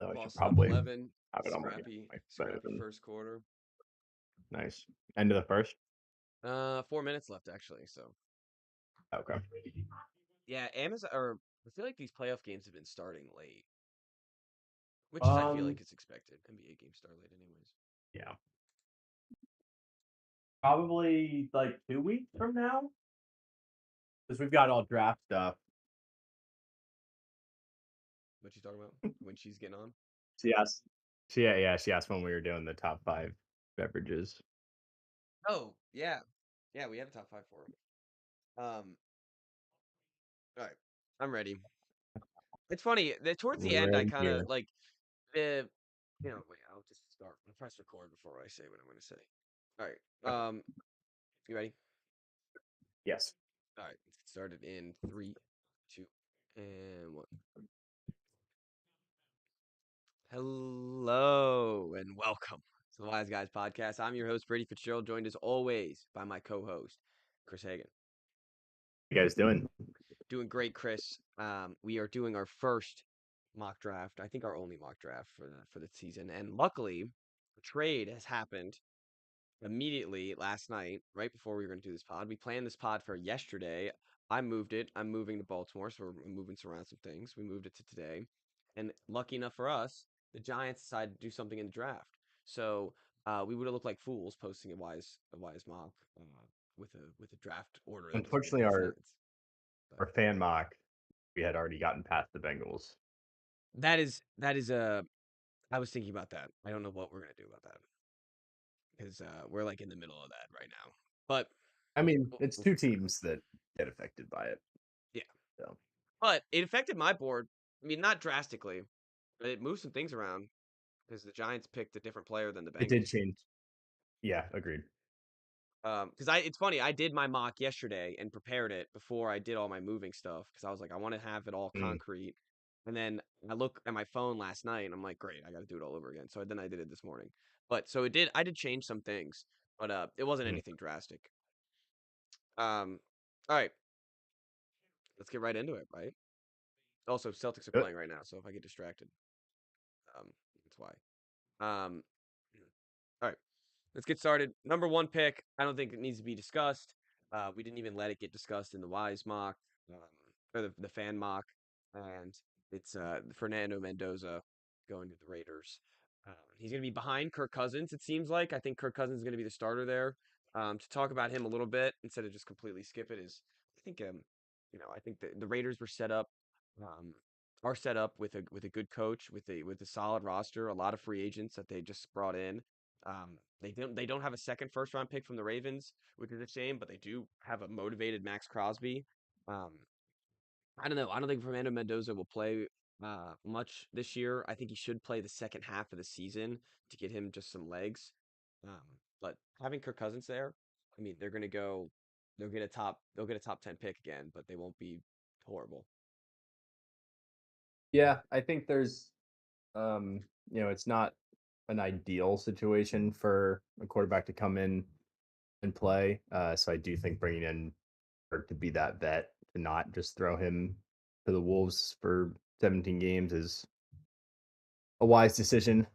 So I should Lost it up probably 11. have it on Scrappy, my scrappy phone. first quarter. Nice. End of the first? 4 minutes left actually. So Okay. yeah, Amazon or I feel like these playoff games have been starting late, which is I feel Um, like it's expected. NBA games start late anyways. yeah. Probably like 2 weeks from now. Because we've got all draft stuff. What you talking about? When she's getting on? She asked. She asked when we were doing the top 5 beverages. Oh yeah, yeah. We have a top five for it. All right, I'm ready. It's funny that towards the end, I Right kind of here. like the. Wait. I'll just start. I'll press record before I say what I'm going to say. All right. You ready? Yes. All right. Let's get started in three, two, and one. Hello and welcome to the Wise Guys podcast. I'm your host, Brady Fitzgerald, joined as always by my co-host, Chris Hagan. What you guys doing? Doing great, Chris. We are doing our first mock draft. I think our only mock draft for the season. And luckily, a trade has happened immediately last night, right before we were going to do this pod. We planned this pod for yesterday. I moved it. I'm moving to Baltimore, so we're moving around some things. We moved it to today. And lucky enough for us, the Giants decided to do something in the draft. So we would have looked like fools posting a wise mock with a draft order that was Unfortunately, Bengals Giants. But our fan mock, we had already gotten past the Bengals. that is a. I was thinking about that. I don't know what we're gonna do about that because we're like in the middle of that right now. But I mean, we'll, it's we'll two figure it out. teams that get affected by it. Yeah. So But it affected my board. I mean, not drastically, but it moved some things around because the Giants picked a different player than the it did Bengals. change. Yeah, agreed. Because it's funny, I did my mock yesterday and prepared it before I did all my moving stuff because I was like, I want to have it all Mm, concrete. And then I look at my phone last night and I'm like, great, I got to do it all over again. So then I did it this morning. But so I did change some things, but it wasn't mm. anything drastic. Um, all right, let's get right into it, right? Also, Celtics are Good. playing right now, so if I get distracted, um, that's why. Um, all right, let's get started. Number one pick. I don't think it needs to be discussed. We didn't even let it get discussed in the Wise mock um, or the fan mock, and it's Fernando Mendoza going to the Raiders. He's going to be behind Kirk Cousins. It seems like I think Kirk Cousins is going to be the starter there. To talk about him a little bit instead of just completely skip it is, I think I think the Raiders were set up. Um, are set up with a good coach with a solid roster, a lot of free agents that they just brought in. They don't have a second first round pick from the Ravens, which is a shame, but they do have a motivated Max Crosby. Um, I don't know. I don't think Fernando Mendoza will play much this year. I think he should play the second half of the season to get him just some legs. Um, but having Kirk Cousins there, I mean, they're gonna go. They'll get a top 10 pick again, but they won't be horrible. Yeah, I think there's, it's not an ideal situation for a quarterback to come in and play. So I do think bringing in Kirk to be that vet to not just throw him to the wolves for 17 games is a wise decision.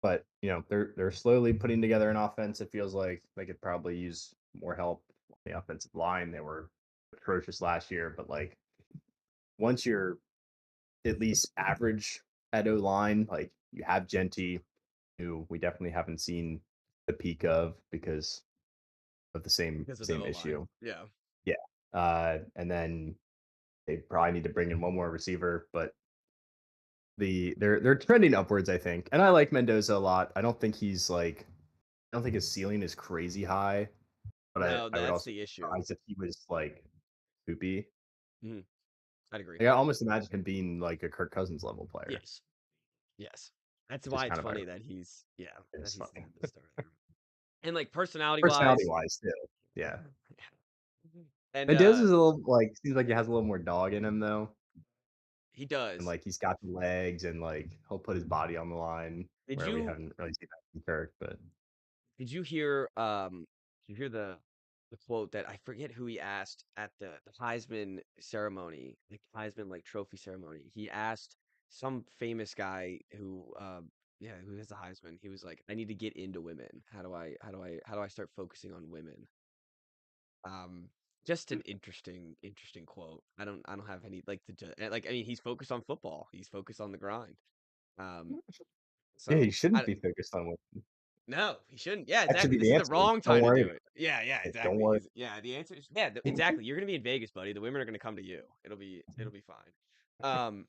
But they're slowly putting together an offense. It feels like they could probably use more help on the offensive line. They were atrocious last year, but like once you're at least average at O line, like you have Genty, who we definitely haven't seen the peak of because of the same Because of the same O line. issue. Yeah. Yeah. And then they probably need to bring in one more receiver, but they're trending upwards, I think. And I like Mendoza a lot. I don't think his ceiling is crazy high, but No, I would that's also the be issue. surprised if he was like poopy. Mhm. I'd agree. Like I almost imagine him being like a Kirk Cousins level player, Yes. Yes. That's which is why it's kind of funny ironic. that he's yeah, that It's he's funny. the starter. And like personality Personality wise, wise, too. Yeah. and Mendoza's a little like seems like he has a little more dog in him though. he And does. like he's got the legs and like he'll put his body on the line Did where we you haven't really seen that from Kirk, but did you hear the quote that I forget who he asked at the Heisman ceremony, the Heisman like trophy ceremony. He asked some famous guy who yeah, who has the Heisman. He was like, I need to get into women. How do I start focusing on women? Um, just an interesting quote. I don't have any like like I mean he's focused on football. He's focused on the grind. Um, Yeah, you so shouldn't I be focused on women. no, he shouldn't. Yeah, That should exactly. be This the is the answer. wrong Don't time to do worry. it. Yeah, Like, don't exactly. worry. Yeah, the answer is yeah, exactly. You're gonna be in Vegas, buddy. The women are gonna come to you. It'll be fine. Um,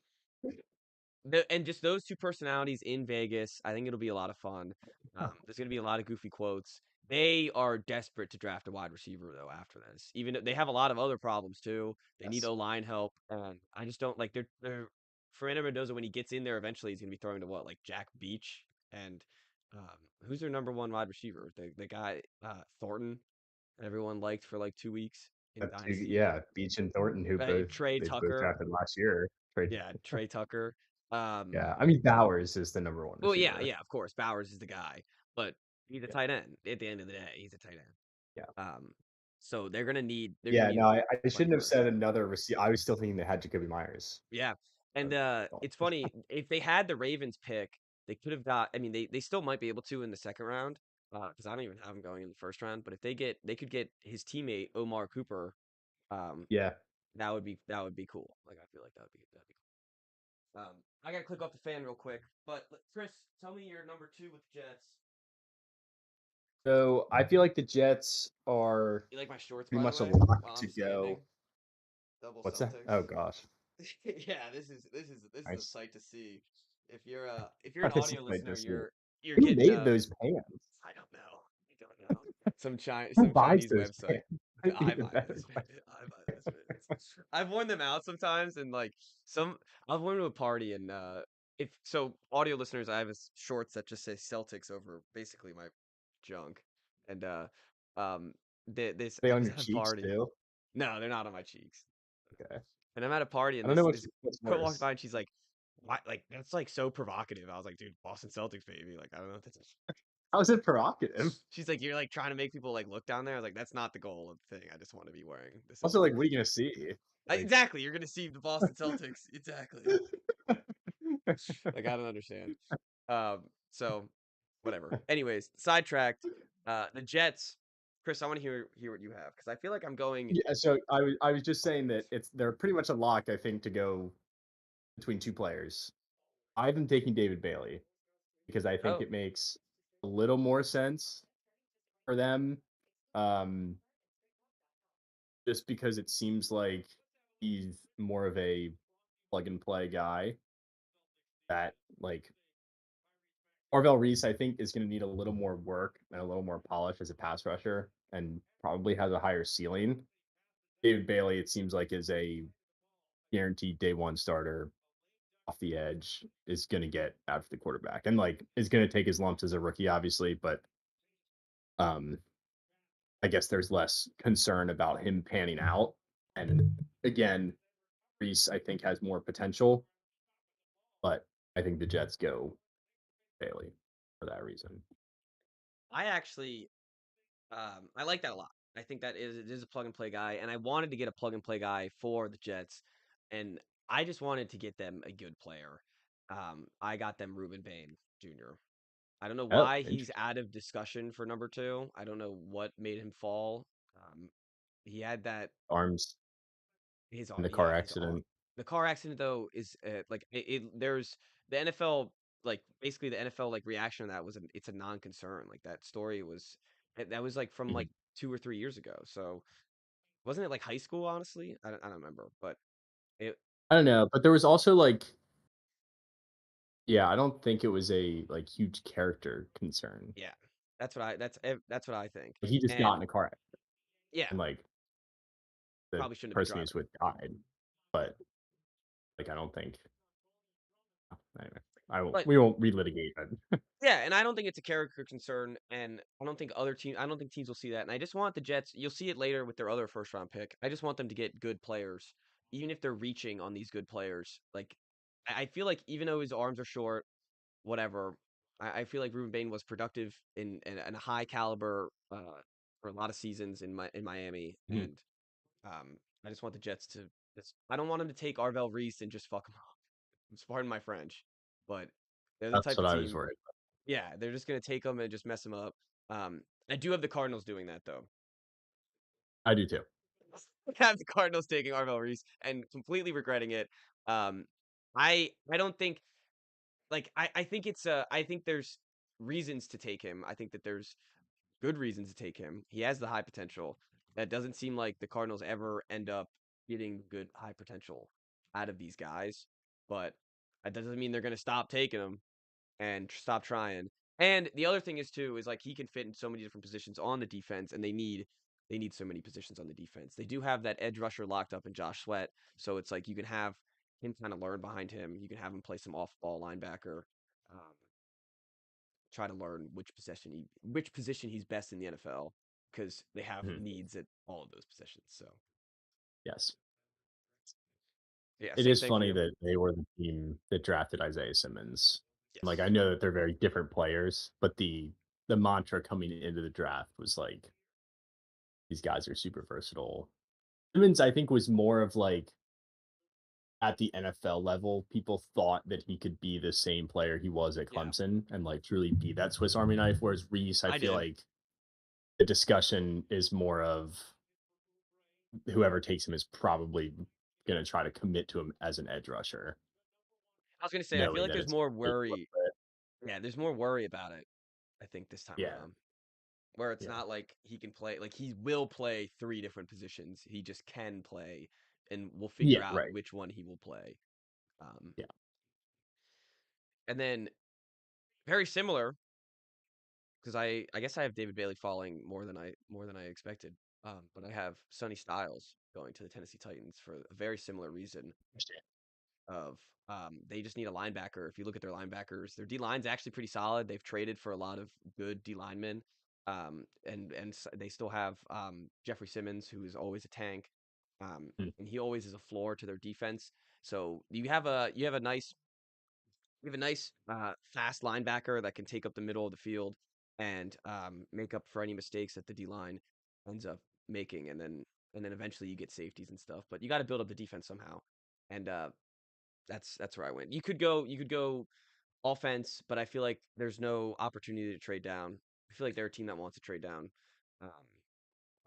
and just those two personalities in Vegas, I think it'll be a lot of fun. There's going to be a lot of goofy quotes. They are desperate to draft a wide receiver though after this. Even they have a lot of other problems too. They need Yes. O-line help, and I just don't like they're Fernando Mendoza when he gets in there eventually he's going to be throwing to what like Jack Beach and who's their number one wide receiver? The guy Thornton that everyone liked for like 2 weeks in Dynasty. Yeah, Beach and Thornton, who Trey they both Tucker. drafted last year. Trade. Yeah, Trey Tucker. Um, Yeah, I mean Bowers is the number one Well, yeah, receiver. yeah, of course. Bowers is the guy, but he's a Yeah, tight end. At the end of the day, he's a tight end. yeah, Um, so they're gonna yeah. need No, I shouldn't have playmakers. said another receiver. I was still thinking they had Jacoby Myers. Yeah, and So, well, it's funny if they had the Ravens pick, they could have got. I mean, they still might be able to in the second round, because I don't even have him going in the first round. But if they could get his teammate Omar Cooper. Um, yeah. that would be cool. Like I feel like that'd be cool. I gotta click off the fan real quick, but Chris, tell me your number two with the Jets. So I feel like the Jets are You like my shorts, pretty by the much a way, lock while to I'm standing? go. Double What's that? Celtics. Oh gosh, Yeah, this is a nice. sight to see. If you're an That is audio like listener, this. you're Who getting made those pants? I don't know. I don't know. Who Some buys Chinese those website. pants? Might be I the buy better those question. I buy those minutes. I've worn them out sometimes and like some I've worn to a party and if so audio listeners, I have shorts that just say Celtics over basically my junk. And um this They I on was your at a cheeks party. too. No, they're not on my cheeks. Okay. And I'm at a party I and don't know this what's girl walks worse. by and she's like, "Why? Like that's like so provocative." I was like, "Dude, Boston Celtics, baby." Like I don't know if that's. How is it provocative? She's like, "You're like trying to make people like look down there." I was like, "That's not the goal of the thing. I just want to be wearing the Also, like, Celtics." what are you gonna see? Like, Exactly. You're gonna see the Boston Celtics. Exactly. Like I don't understand. So whatever. Anyways, sidetracked. The Jets. Chris, I want to hear what you have because I feel like I'm going. yeah. So I was just saying that they're pretty much a lock. I think to go between two players. I've been taking David Bailey because I think Oh, it makes a little more sense for them. Um, just because it seems like he's more of a plug and play guy that like Orville Reese, I think, is going to need a little more work and a little more polish as a pass rusher and probably has a higher ceiling. David Bailey, it seems like, is a guaranteed day one starter off the edge, is going to get after the quarterback and like is going to take his lumps as a rookie, obviously, but um, I guess there's less concern about him panning out. And again, Reese, I think, has more potential, but I think the Jets go Bailey for that reason. I actually I like that a lot. I think that it is a plug and play guy, and I wanted to get a plug and play guy for the Jets, and I just wanted to get them a good player. I got them Ruben Bain Jr. I don't know Oh, why he's interesting. out of discussion for number two. I don't know what made him fall. He had that Arms in the yeah car his arm. accident. The car accident though is like there's the NFL like basically the NFL like reaction to that was it's a non-concern. Like that story was that was like from Mhm. like 2 or 3 years ago. So wasn't it like high school? Honestly, I don't remember, but it I don't know, but there was also like, yeah, I don't think it was a like huge character concern. yeah, that's what I think. He just got And in a car accident yeah, and like the probably shouldn't have been person he was driving. with died, but like I don't think. Anyway, I won't. But We won't relitigate that. yeah, and I don't think it's a character concern, and I don't think teams will see that. And I just want the Jets. You'll see it later with their other first round pick. I just want them to get good players, even if they're reaching on these good players. Like I feel like even though his arms are short, whatever, I feel like Ruben Bain was productive in a high caliber for a lot of seasons in Miami, Mhm. and I just want the Jets to. I don't want them to take Arvell Reese and just fuck him up. Pardon my French, but they're the That's type what of I was team. worried Yeah, they're just gonna take them and just mess them up. I do have the Cardinals doing that though. about. I do too. I have the Cardinals taking Arvell Reese and completely regretting it. Um, I don't think like I think I think there's reasons to take him. I think that there's good reasons to take him. He has the high potential. That doesn't seem like the Cardinals ever end up getting good high potential out of these guys, but that doesn't mean they're going to stop taking him and stop trying. And the other thing is too is like he can fit in so many different positions on the defense, and they need so many positions on the defense. They do have that edge rusher locked up in Josh Sweat, so it's like you can have him kind of learn behind him. You can have him play some off ball linebacker. Um, Try to learn which position he's best in the NFL because they have Mhm. needs at all of those positions. So Yes. yeah, It same is thing for funny you. that they were the team that drafted Isaiah Simmons. Like I Yes, know that they're very different players, but the mantra coming into the draft was like these guys are super versatile. Simmons, I think, was more of like at the NFL level, people thought that he could be the same player he was at yeah, Clemson and like truly be that Swiss Army knife. Whereas Reese, I I feel did. like the discussion is more of whoever takes him is probably going to try to commit to him as an edge rusher, I was gonna say I feel knowing like that there's it's more capable of worry. it. Yeah, there's more worry about it. I think this time Yeah, around, where it's yeah, not like he can play, like he will play three different positions. He just can play, and we'll figure yeah, out right. which one he will play. Um, Yeah, and then very similar because I guess I have David Bailey falling more than I expected. But I have Sonny Styles going to the Tennessee Titans for a very similar reason understand. of they just need a linebacker. If you look at their linebackers, their D line's actually pretty solid. They've traded for a lot of good D linemen. They still have Jeffrey Simmons, who is always a tank, Mm, and he always is a floor to their defense. So you have a nice fast linebacker that can take up the middle of the field and make up for any mistakes that the D line ends up making, and then eventually you get safeties and stuff. But you got to build up the defense somehow, and that's where I went. You could go offense, but I feel like there's no opportunity to trade down. I feel like they're a team that wants to trade down. Um,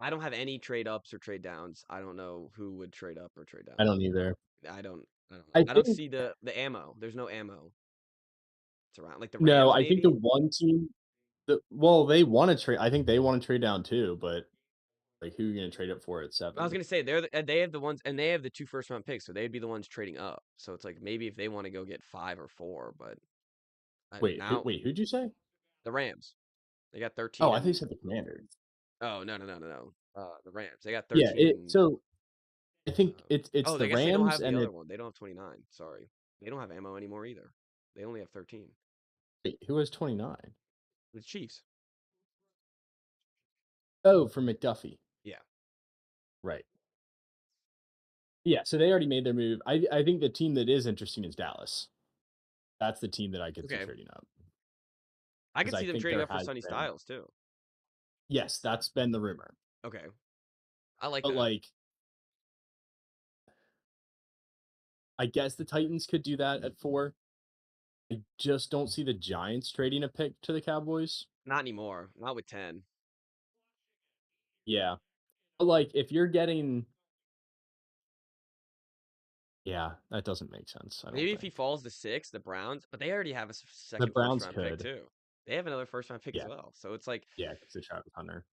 I don't have any trade ups or trade downs. I don't know who would trade up or trade I down. don't either. I don't. I don't know. I I don't think see the ammo. There's no ammo. It's around like the no. Rams, I think the maybe. one team that well, they want to trade. I think they want to trade down too, but like who are you going to trade it for at I was 7? gonna say they have the ones and they have the two first round picks, so they'd be the ones trading up. So it's like maybe if they want to go get 5 or 4, but now Wait, who'd you say? the Rams they got Oh, 13 I think you and said the Commanders. oh no. The Rams they got Yeah, 13 and so I think it's oh the I guess they don't Rams have the and other it one. They don't have 29. Sorry, they don't have ammo anymore either. They only have 13. wait, who has 29? The Chiefs. Oh, for McDuffie. Yeah. Right. Yeah, so they already made their move. I think the team that is interesting is Dallas. That's the team that I could see Okay. trading up I because could I see them think trading there up for has Sonny been Styles too. yes, that's been the rumor. Okay. I like But that. like I guess the Titans could do that at 4. I just don't see the Giants trading a pick to the Cowboys. Not anymore. Not with 10. Yeah. But like if you're getting yeah, that doesn't make sense, I don't Maybe if he think. falls to 6, the Browns, but they already have a The second first Browns round pick could. too. They have another first round pick as Yeah. well. So it's like Yeah, because of Travis Hunter.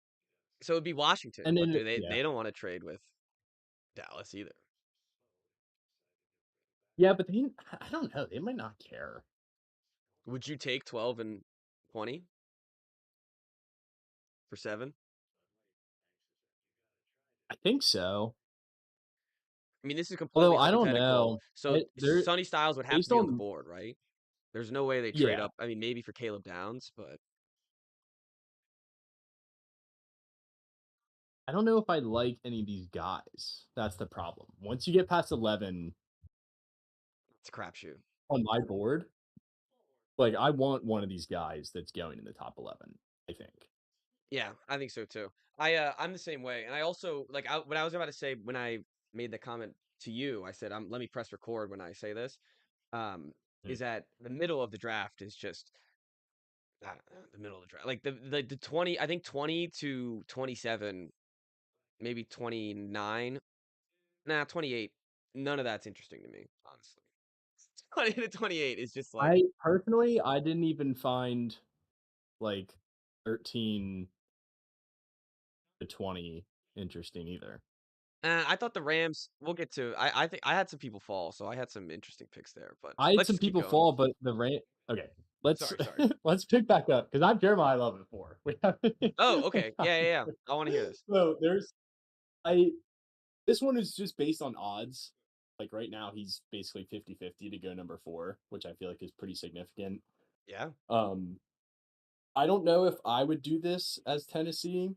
so it'd be Washington, And but then they yeah. they don't want to trade with Dallas either. Yeah, but they I don't know, they might not care. Would you take 12 and 20 for 7? I think so. I mean, this is Although completely I don't hypothetical. know. So They're Sonny Styles would have to based be on the on board, right? There's no way they trade yeah, up. I mean, maybe for Caleb Downs, but I don't know if I like any of these guys. That's the problem. Once you get past 11 it's a crapshoot. on my board, like I want one of these guys that's going in the top 11, I think. Yeah, I think so too. I'm the same way, and I also like what I was about to say when I made the comment to you. I said, let me press record when I say this." um, Mm. is that the middle of the draft is just I don't know, the middle of the draft, like the 20, I think 20 to 27, maybe 29, nah, 28. None of that's interesting to me, honestly. 20 to 28 is just like, I personally, I didn't even find like 13 to 20 interesting either. I thought the Rams. We'll get to. I think I had some people fall, so I had some interesting picks there. But I had let's some just keep people going. fall, but okay. Let's Sorry, sorry. let's pick back up because I'm Jeremiah Love at 4. We haven't Oh, okay. Yeah, yeah, yeah. I want to hear this. so there's I this one is just based on odds. Like right now, he's basically 50-50 to go number 4, which I feel like is pretty significant. Yeah, Um, I don't know if I would do this as Tennessee,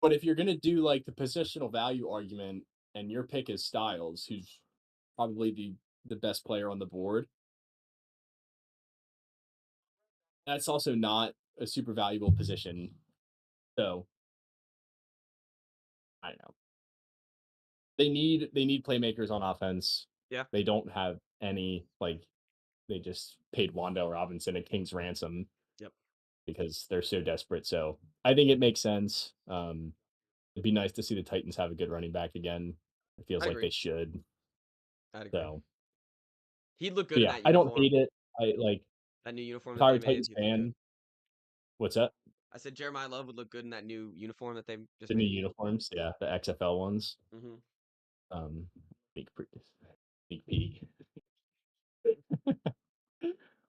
but if you're gonna do like the positional value argument and your pick is Styles, who's probably the best player on the board, that's also not a super valuable position. So I don't know. They need playmakers on offense. yeah. They don't have any. Like they just paid Wandale Robinson a king's ransom Yep. because they're so desperate. So I think it makes sense. It'd be nice to see the Titans have a good running back again. It feels I'd like agree. they should. I'd agree. So, He'd look but good in yeah, that I don't uniform. hate it. I like That new uniform if that I they were a made. Titans He'd look good. fan. What's up? I said Jeremiah Love would look good in that new uniform that they just The new made. uniforms, yeah, the XFL ones. Hmm. Um, sneak peek.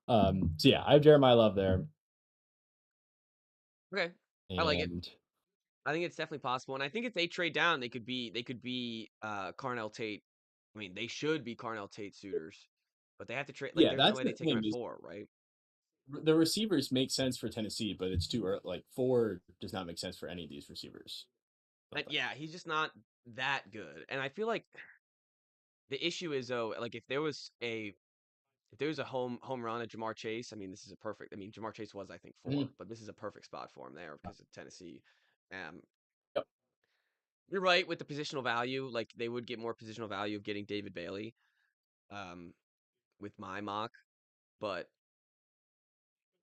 So yeah, I have Jeremiah Love there, Okay, I like it. and I think it's definitely possible, and I think if they trade down, they could be Carnell Tate. I mean, they should be Carnell Tate suitors, but they have to trade. Like, yeah, there's no that's way the they take him thing at is 4, right? the receivers make sense for Tennessee, but it's too early. Like 4 does not make sense for any of these receivers. I don't And think. yeah, he's just not that good. And I feel like the issue is though, like if there was a home run at Jamar Chase, I mean, this is a perfect. I mean, Jamar Chase was I think 4, Mhm. but this is a perfect spot for him there because of Tennessee. Um, Yep. you're right with the positional value. Like they would get more positional value of getting David Bailey, um, with my mock, but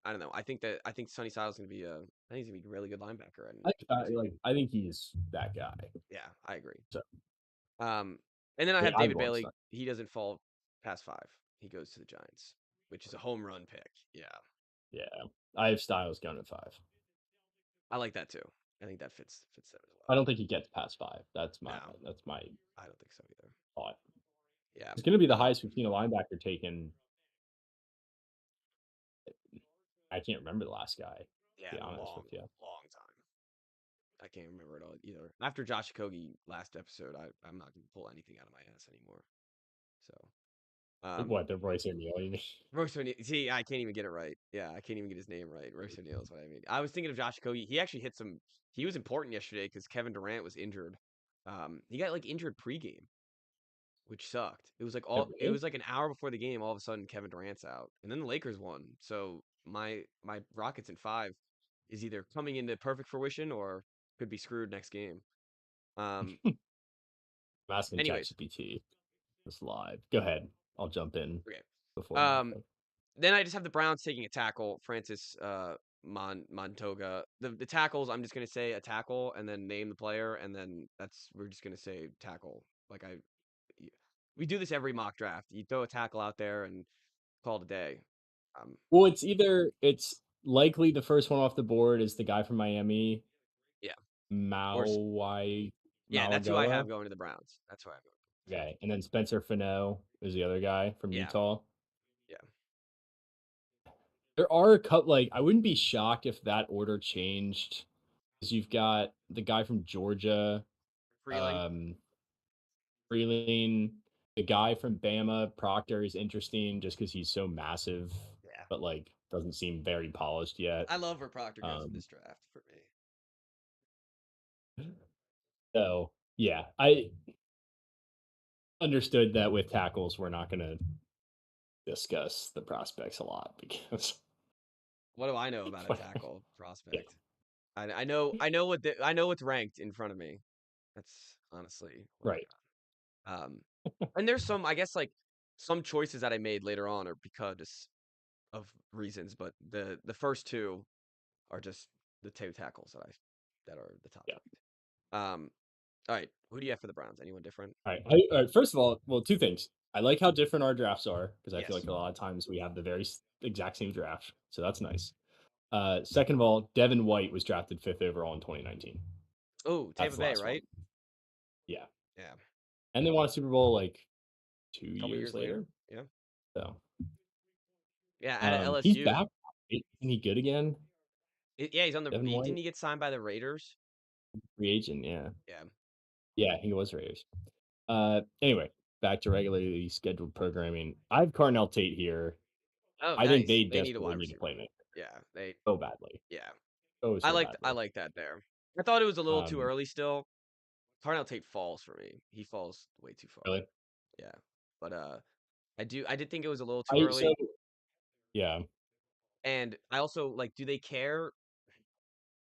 I don't know. I think Sonny Styles is gonna be I think he's gonna be a really good linebacker in Tennessee. I think he's that guy. Yeah, I agree. So Um, and then I yeah, have I'm David going Bailey. Sun. He doesn't fall past 5. He goes to the Giants, which is a home run pick. Yeah, Yeah, I have Styles going at 5. I like that too. I think that fits them as I well. don't think he gets past 5. No, That's my I don't think so either. thought. Yeah. It's going to be the Um, highest we've seen a linebacker taken. I can't remember the last guy. To yeah, be in a honest long, with you. long time. I can't remember it all either. After Josh Okogie last episode, I'm not gonna pull anything out of my ass anymore. So, What the Royce O'Neal? You mean? Royce O'Neal. See, I can't even get it right. Yeah, I can't even get his name right. Royce O'Neal is what I mean. I was thinking of Josh Okogie. He actually hit some. He was important yesterday because Kevin Durant was injured. He got like injured pregame, which sucked. It was like Oh, all. It really? was like an hour before the game. All of a sudden, Kevin Durant's out, and then the Lakers won. So my Rockets in 5 is either coming into perfect fruition or could be screwed next game. Um. I'm asking Anyways, ChatGPT. This live. Go ahead. I'll jump in okay. before my Um. pick. Then I just have the Browns taking a tackle, Francis Montoga. The tackles, I'm just gonna say a tackle and then name the player, and then we're just gonna say tackle. Like we do this every mock draft. You throw a tackle out there and call it a day. Um, Well, it's likely the first one off the board is the guy from Miami, yeah, or Mauai yeah, that's who I have Mauigoa. going to the Browns. That's who I have going. Okay, and then Spencer Fano is the other guy from Yeah, Utah. yeah. There are a couple. Like I wouldn't be shocked if that order changed because you've got the guy from Georgia, Freeling. um, Freeling, the guy from Bama, Proctor is interesting just because he's so massive, Yeah, but like doesn't seem very polished yet. I love where Proctor goes in Um, this draft for me. so yeah, I understood that with tackles, we're not going to discuss the prospects a lot because What do I know about a tackle yeah, prospect? I know what's ranked in front of me. That's honestly what I right. got. And there's some, I guess, like some choices that I made later on are because of reasons, but the first two are just the two tackles that are the top Yeah. picked. Um, all right, who do you have for the Browns? Anyone different? All right. First of all, well, two things. I like how different our drafts are because I feel Yes. like a lot of times we have the very exact same draft, so that's nice. Second of all, Devin White was drafted fifth overall in 2019. Oh, That's Tampa the Bay, last one. right? Yeah, Yeah. and they won a Super Bowl like two A couple years years later. later. Yeah. So Yeah, out of he's LSU. back. Isn't he good again? Yeah, he's on the. Devin Didn't White, he get signed by the Raiders? free agent. Yeah, Yeah. yeah, he was Raiders. Anyway, back to regularly scheduled programming. I have Carnell Tate here. Oh, I think nice. they They need a desperately wide need a receiver. playmaker Yeah, they. so badly, Yeah, I badly. like that there. I thought it was a little too Um, early still. Darnell Tate falls for me. He falls way too far. really, Yeah, but I did think it was a little too I so early, yeah. and I also like. Do they care?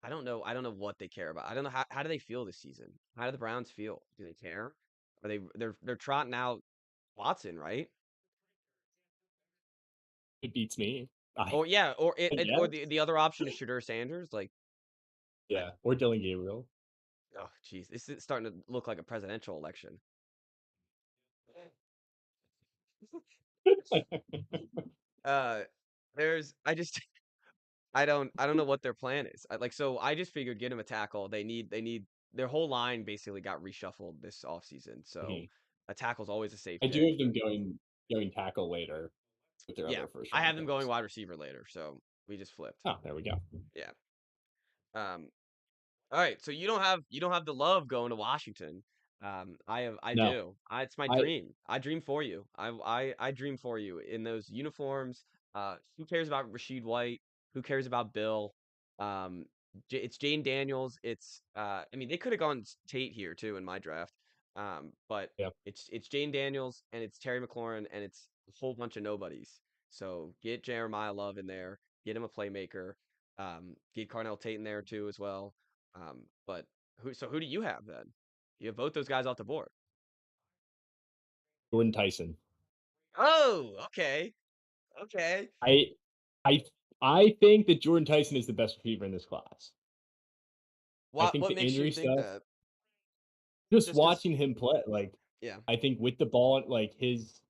I don't know. I don't know what they care about. I don't know how do they feel this season? How do the Browns feel? Do they care? Are they're trotting out Watson, right? It beats me. Or yeah, or I or guess. the other option is Shadur Sanders. Like, I, Yeah, or Dylan Gabriel. oh, jeez, this is starting to look like a presidential election. Uh, there's I just I don't know what their plan is. So I just figured get him a tackle. They need their whole line basically got reshuffled this offseason. So Mhm. a tackle's always a safe I do pick. have them going tackle later with their Yeah, other first I round have them going picks. wide receiver later. So we just flipped. Oh, there we go. Yeah. Um, All right, so you don't have the love going to Washington. I No, do. It's my I dream. I dream for you. I dream for you in those uniforms. Who cares about Rashid White? Who cares about Bill? Um, it's Jane Daniels. It's I mean they could have gone Tate here too in my draft. But yeah. it's Jane Daniels and it's Terry McLaurin and it's a whole bunch of nobodies. So get Jeremiah Love in there. Get him a playmaker. Get Carnell Tate in there too as well. But who do you have then? You have both those guys off the board. Jordan Tyson. Oh, okay. Okay. I I I think that Jordan Tyson is the best receiver in this class. I think What the makes you injury think stuff, that? just Just because, watching him play, like yeah. I think with the ball, like his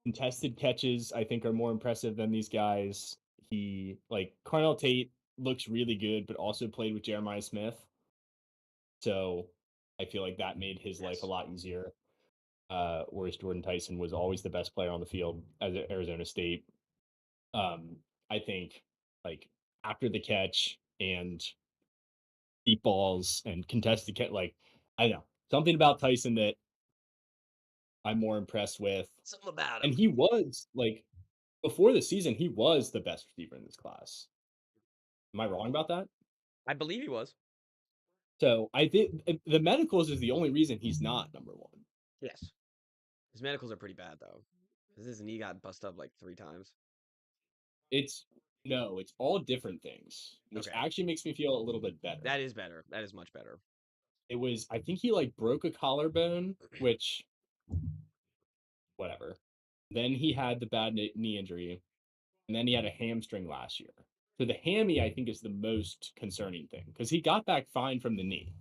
contested catches, I think are more impressive than these guys. He like Carnell Tate looks really good, but also played with Jeremiah Smith. So I feel like that made his life a Yes. lot easier. Whereas Jordan Tyson was always the best player on the field at Arizona State. Um, I think like after the catch and deep balls and contested catch, like I don't know something about Tyson that I'm more impressed with. Something about And him. he was like before the season, he was the best receiver in this class. Am I wrong about that? I believe he was. So I think the medicals is the only reason he's not number one. Yes. His medicals are pretty bad though. His knee got busted up like 3 times. It's no, it's all different things, which Okay. actually makes me feel a little bit better. That is better. That is much better. It was, I think he like broke a collarbone, which whatever. Then he had the bad knee injury, and then he had a hamstring last year. So the hammy, I think, is the most concerning thing because he got back fine from the knee,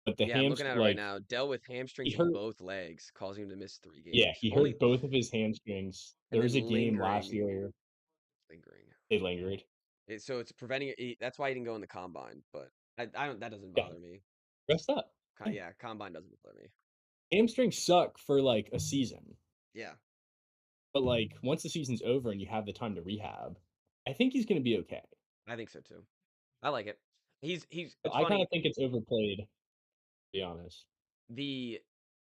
but the Yeah, I'm looking hamstring, at it right like now. Dealt with he hamstrings in hurt, both legs, causing him to miss three yeah, games. he Only hurt both of his hamstrings. and There was then a game last lingering, year lingering. they lingered. So it's preventing it. That's why he didn't go in the combine. But I don't. That doesn't Yeah, bother me. rest up. Yeah. Yeah, combine doesn't bother me. Hamstrings suck for like a season, Yeah, but like once the season's over and you have the time to rehab, I think he's going to be okay. I think so too. I like it. He's. So It's I kind funny. of think it's overplayed, to be honest. The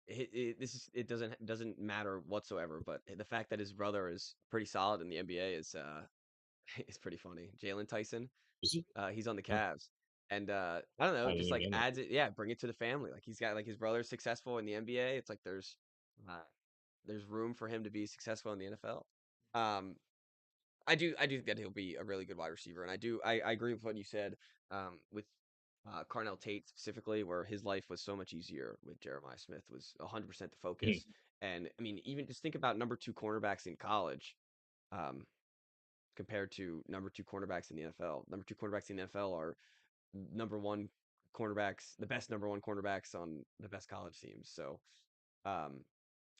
this is it doesn't matter whatsoever. But the fact that his brother is pretty solid in the NBA is is pretty funny. Jalen Tyson. Is he? He's on the Oh, Cavs. And I don't know, I didn't just like even know. adds it, yeah, bring it to the family. Like he's got like his brother's successful in the NBA. It's like uh, there's room for him to be successful in the NFL. Um, I do think that he'll be a really good wide receiver, and I agree with what you said with Carnell Tate specifically, where his life was so much easier with Jeremiah Smith was 100% the Mhm. focus, And I mean, even just think about number two cornerbacks in college, um, compared to number two cornerbacks in the NFL. Number two cornerbacks in the NFL are number one cornerbacks, the best number one cornerbacks on the best college teams. So um,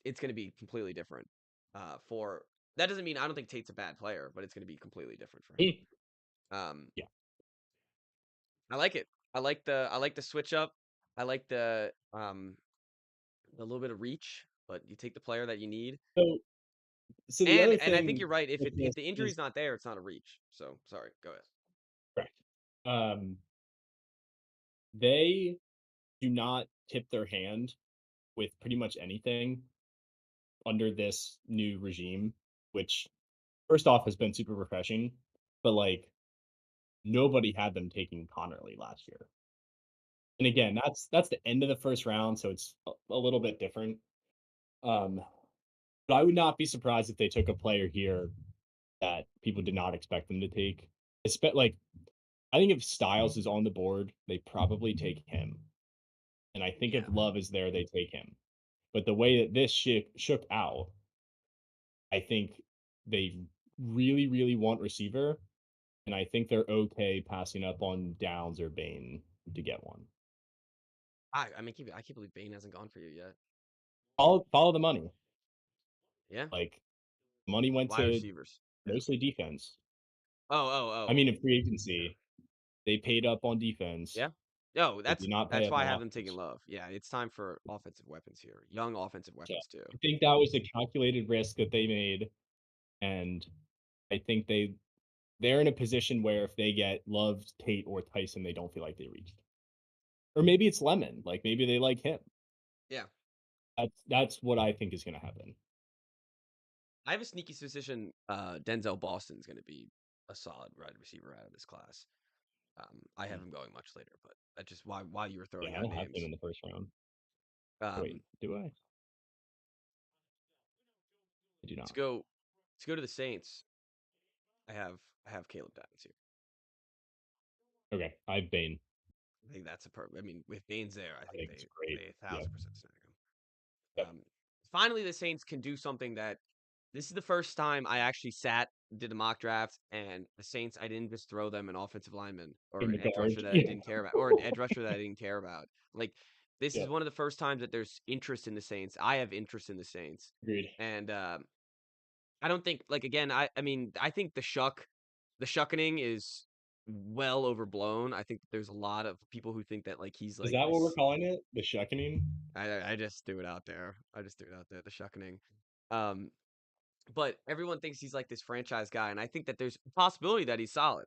it's going to be completely different. For that doesn't mean I don't think Tate's a bad player, but it's going to be completely different for him. Mm, Um, yeah. I like it. I like the switch up. I like the little bit of reach, but you take the player that you need. So so the other And I think thing you're right. If with it if this the is injury's not there, it's not a reach. So sorry. Go ahead. correct. Um, they do not tip their hand with pretty much anything under this new regime, which first off has been super refreshing, but like nobody had them taking Connerly last year. And again, that's the end of the first round, so it's a little bit different. Um, but I would not be surprised if they took a player here that people did not expect them to take. Like I think if Styles is on the board, they probably take him. And I think if Yeah. Love is there, they take him. But the way that this shook out, I think they really, really want receiver, and I think they're okay passing up on Downs or Bain to get one. I mean, I can't believe Bane hasn't gone for you yet. Follow the money. Yeah. Like money went Wide to receivers. Yeah. mostly defense. Oh, oh, I oh. mean, in free Yeah. agency, they paid up on defense. Yeah. No, They did not pay that's up why I on have them taking offense. Love. Yeah, it's time for offensive weapons here. Young offensive So weapons too. I think that was a calculated risk that they made, and I think they're in a position where if they get Love, Tate, or Tyson, they don't feel like they reached. Or maybe it's Lemon. Like maybe they like him. Yeah. That's what I think is going to happen. I have a sneaky suspicion Denzel Boston's going to be a solid wide receiver out of this class. I have Mm. him going much later, but that's just why you were throwing Yeah, I out don't have him names. in the first round. Um, Wait, do I? I do let's not. go let's go to the Saints. I have I have Caleb Downs here. Okay, I have Bane. I think that's a perfect. I mean, with Baines there, I I think think it's great. they Yep. 1,000% snag him. Yep. Finally, the Saints can do something that this is the first time I actually sat did a mock draft, and the Saints I didn't just throw them an offensive lineman or In an the edge rusher guard. that I Yeah. didn't care about, or an edge rusher that I didn't care about. Like this is Yep. one of the first times that there's interest in the Saints. I have interest in the Saints, Agreed. and I don't think like again. I mean I think the shuckening is well overblown. I think there's a lot of people who think that like he's Is like that what we're this. calling it? The shuckening? I just threw it out there. I just threw it out there. The shuckening. Um, but everyone thinks he's like this franchise guy, and I think that there's a possibility that he's solid.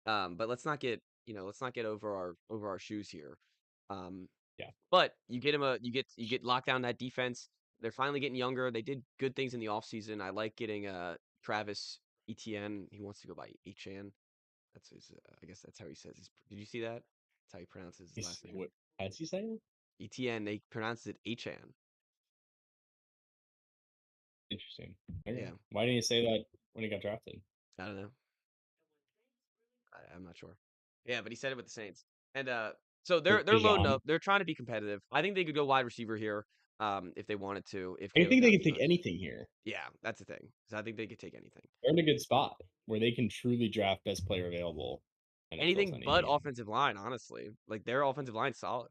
But let's not get over our shoes here. Um, Yeah. but you get him a you get locked down that defense. They're finally getting younger. They did good things in the offseason. I like getting Travis Etienne. He wants to go by Echan. That's his. I guess that's how he says his. Did you see that? That's how he pronounces his He's last name. what? How does he say it? Etienne. They pronounce it Echan. Interesting. Okay. Yeah, Why didn't you say that when he got drafted? I don't know. I'm not sure. Yeah, but he said it with the Saints. And so they're loading Bijan. up. They're trying to be competitive. I think they could go wide receiver here, if they wanted to. If I Caleb think they Downs can is take really good. anything here. Yeah, that's the thing. So I think they could take anything. They're in a good spot where they can truly draft best player available and it fills Anything any but need. offensive line, honestly. Like their offensive line's solid.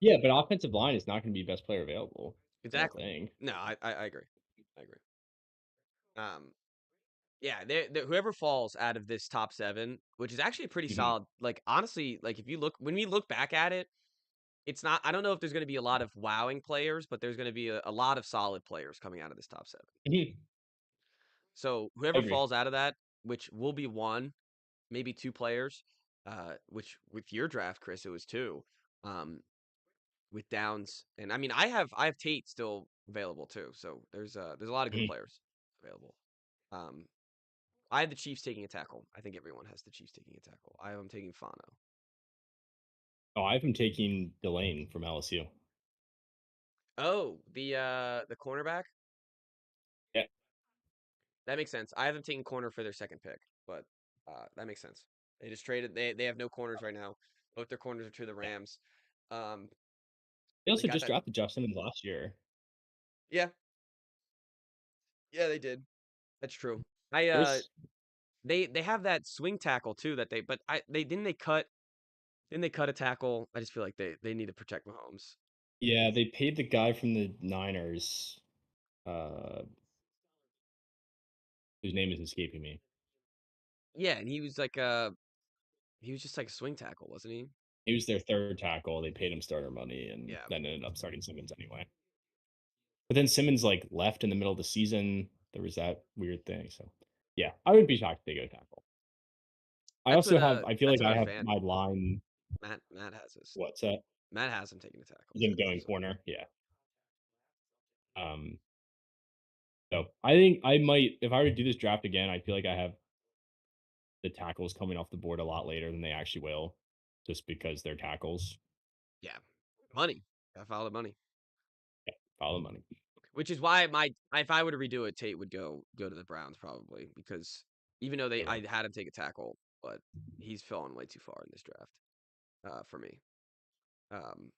Yeah, but offensive line is not going to be best player available. I don't Exactly. think. No, I agree. I agree. Um, yeah, whoever falls out of this top seven, which is actually pretty Mhm. solid. Like honestly, like if you look when we look back at it, it's not. I don't know if there's going to be a lot of wowing players, but there's going to be a lot of solid players coming out of this top seven. Mhm. So I whoever agree. falls out of that, which will be one, maybe two players, which with your draft, Chris, it was two. Um, with Downs, and I mean, I have Tate still available too. So there's a lot of good Mhm. players available. Um, I had the Chiefs taking a tackle. I think everyone has the Chiefs taking a tackle. I am taking Fano. Oh, I have him taking Delane from LSU. Oh, the cornerback. Yeah. That makes sense. I have them taking corner for their second pick, but that makes sense. They just traded. They have no corners right now. Both their corners are to the Yeah. Rams. Um, They they also got just that. drafted Jeff Simmons last year. Yeah, Yeah, they did. That's true. I There's they have that swing tackle too that they but I didn't they cut a tackle? I just feel like they need to protect Mahomes. Yeah, they paid the guy from the Niners, uh, whose name is escaping me. Yeah, and he was just like a swing tackle, wasn't he? He was their third tackle. They paid him starter money, and Yeah. then ended up starting Simmons anyway. But then Simmons like left in the middle of the season. There was that weird thing. So yeah, I would be shocked if they go tackle. I That's what also have. I feel that's like what I our have fan my line. Matt has us. What's that? Matt has him taking a tackle Him too. going So corner. Yeah. Um. So I think I might, if I were to do this draft again, I feel like I have the tackles coming off the board a lot later than they actually will, just because they're tackles. yeah. Money. Gotta follow the money. Yeah, follow money. Which is why my if I were to redo it, Tate would go to the Browns probably because even though they Okay. I had him take a tackle, but he's fallen way too far in this draft for me. Um,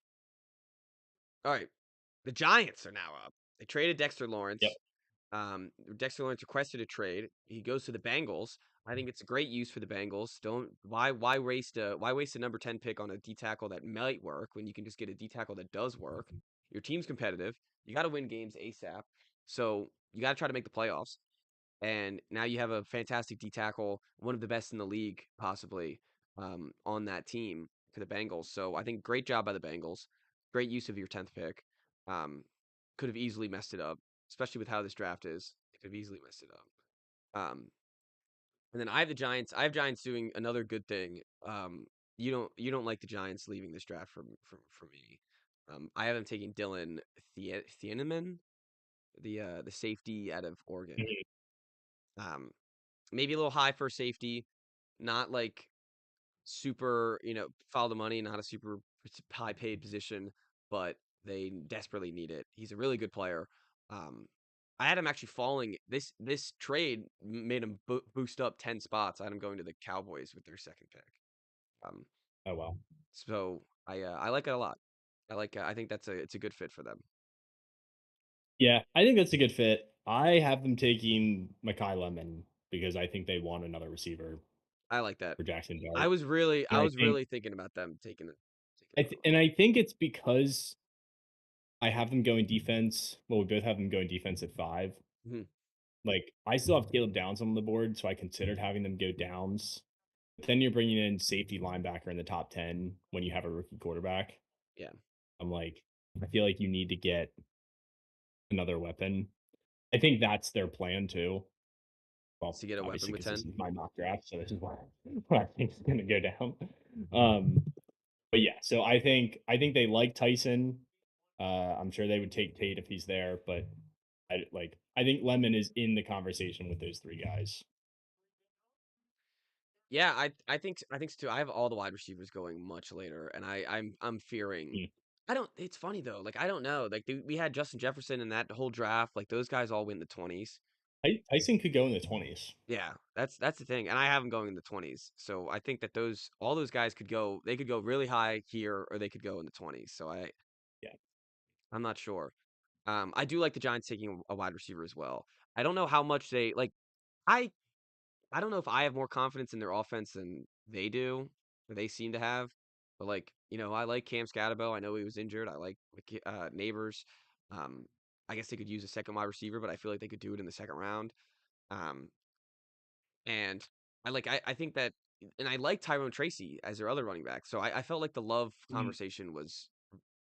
all right, the Giants are now up. They traded Dexter Yep. Lawrence. Dexter Lawrence requested a trade. He goes to the Bengals. I think it's a great use for the Bengals. Don't why waste a number 10 pick on a D tackle that might work when you can just get a D tackle that does work. Your team's competitive. You got to win games ASAP. So you got to try to make the playoffs. And now you have a fantastic D tackle, one of the best in the league, possibly, on that team for the Bengals. So I think great job by the Bengals. Great use of your 10th pick. Um, could have easily messed it up, especially with how this draft is. It could have easily messed it up. And then I have the Giants. I have Giants doing another good thing. You don't like the Giants leaving this draft from me. I have them taking Dylan Thieneman, the safety out of Oregon. Mhm. Um, maybe a little high for safety, not like super, follow the money, not a super high paid position, but they desperately need it. He's a really good player. Um, I had him actually falling. This trade made him boost up 10 spots. I had him going to the Cowboys with their second pick. Um, Oh well. so I like it a lot. I think it's a good fit for them. Yeah, I think that's a good fit. I have them taking Makai Lemon because I think they want another receiver I like that. for Jackson I Dart, was really and I was really thinking about them taking another one. I think it's because I have them going defense. Well, we both have them going defense at 5. Mhm. Like, I still have Caleb Downs on the board, so I considered having them go Downs. But then you're bringing in safety linebacker in the top 10 when you have a rookie quarterback. Yeah, I'm like, I feel like you need to get another weapon. I think that's their plan too. Well, to get a weapon obviously, with because this 10. is my mock draft, so this is why what I think is going to go down. Um, but yeah, so I think they like Tyson. I'm sure they would take Tate if he's there, but I think Lemon is in the conversation with those three guys. Yeah, I think so too. I have all the wide receivers going much later, and I'm fearing. Mm. I don't. It's funny though. Like I don't know. Like we had Justin Jefferson in that whole draft. Like those guys all win the 20s. Tyson could go in the 20s. Yeah, that's the thing. And I have them going in the 20s. So I think that those all those guys could go. They could go really high here, or they could go in the 20s. So Yeah. I'm not sure. I do like the Giants taking a wide receiver as well. I don't know how much they like. I I don't know if I have more confidence in their offense than they do, or they seem to have. But like, I like Cam Scatterbo. I know he was injured. I like Neighbors. Um, I guess they could use a second wide receiver, but I feel like they could do it in the second round. Um, and I think that, and I like Tyrone Tracy as their other running back. So I felt like the love Mm. conversation was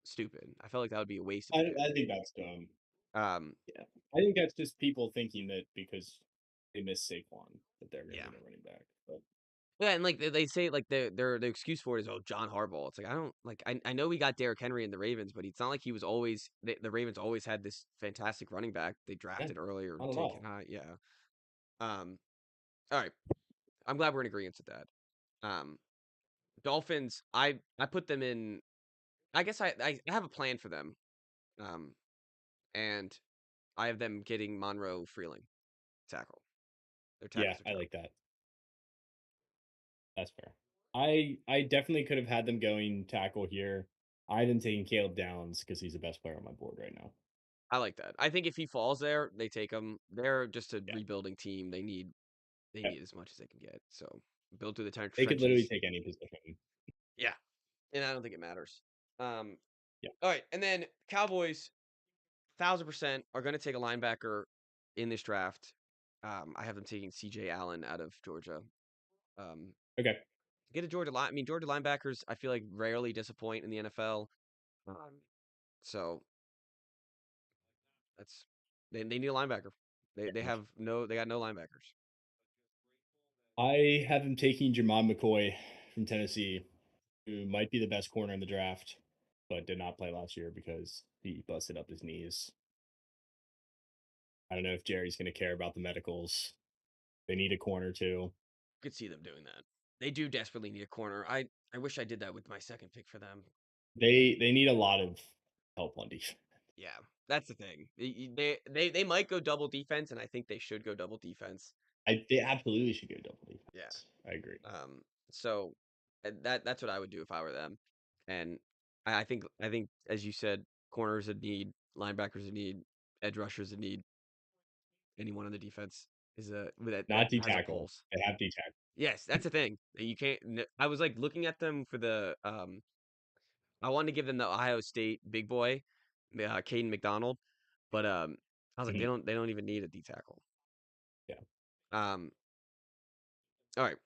stupid. I felt like that would be a waste of a pick. I think that's dumb. Um, Yeah. I think that's just people thinking that because they miss Saquon that they're going to yeah. be the running back. But Yeah, and like they say, like the excuse for it is, oh, John Harbaugh. It's like I don't like I know we got Derrick Henry in the Ravens, but it's not like he was always the Ravens always had this fantastic running back they yeah, drafted earlier I and don't taken know. high. Yeah. Um. All right. I'm glad we're in agreement with that. Um. Dolphins. I put them in. I guess I have a plan for them. Um. And I have them getting Monroe Freeling tackle. Their Yeah, tackles are I terrible. like that. That's fair. I definitely could have had them going tackle here. I had them taking Caleb Downs because he's the best player on my board right now. I like that. I think if he falls there, they take him. They're just a Yeah, rebuilding team. They yeah. need as much as they can get. So build through the They could literally trenches. take any position. Yeah, and I don't think it matters. Um, Yeah. all right, and then Cowboys, 1,000% are going to take a linebacker in this draft. I have them taking C.J. Allen out of Georgia. Um, Okay. get a Georgia line. I mean, Georgia linebackers, I feel like rarely disappoint in the NFL. So that's they need a linebacker. They Yeah. have no they got no linebackers. I have him taking Jamon McCoy from Tennessee, who might be the best corner in the draft, but did not play last year because he busted up his knees. I don't know if Jerry's going to care about the medicals. They need a corner too. Could see them doing that. They do desperately need a corner. I wish I did that with my second pick for them. They need a lot of help on defense. Yeah, that's the thing. They might go double defense, and I think they should go double defense. They absolutely should go double Yeah. defense. I agree. So that's what I would do if I were them. And I think as you said, corners a need, linebackers a need, edge rushers a need. Anyone on the defense is a that Not D has a tackle. pulse. They have D tackle. Yes, that's the thing. You can't. I was like looking at them for the. I wanted to give them the Ohio State big boy, Caden McDonald, but I was like Mhm. they don't even need a D tackle. Yeah. Um, all right,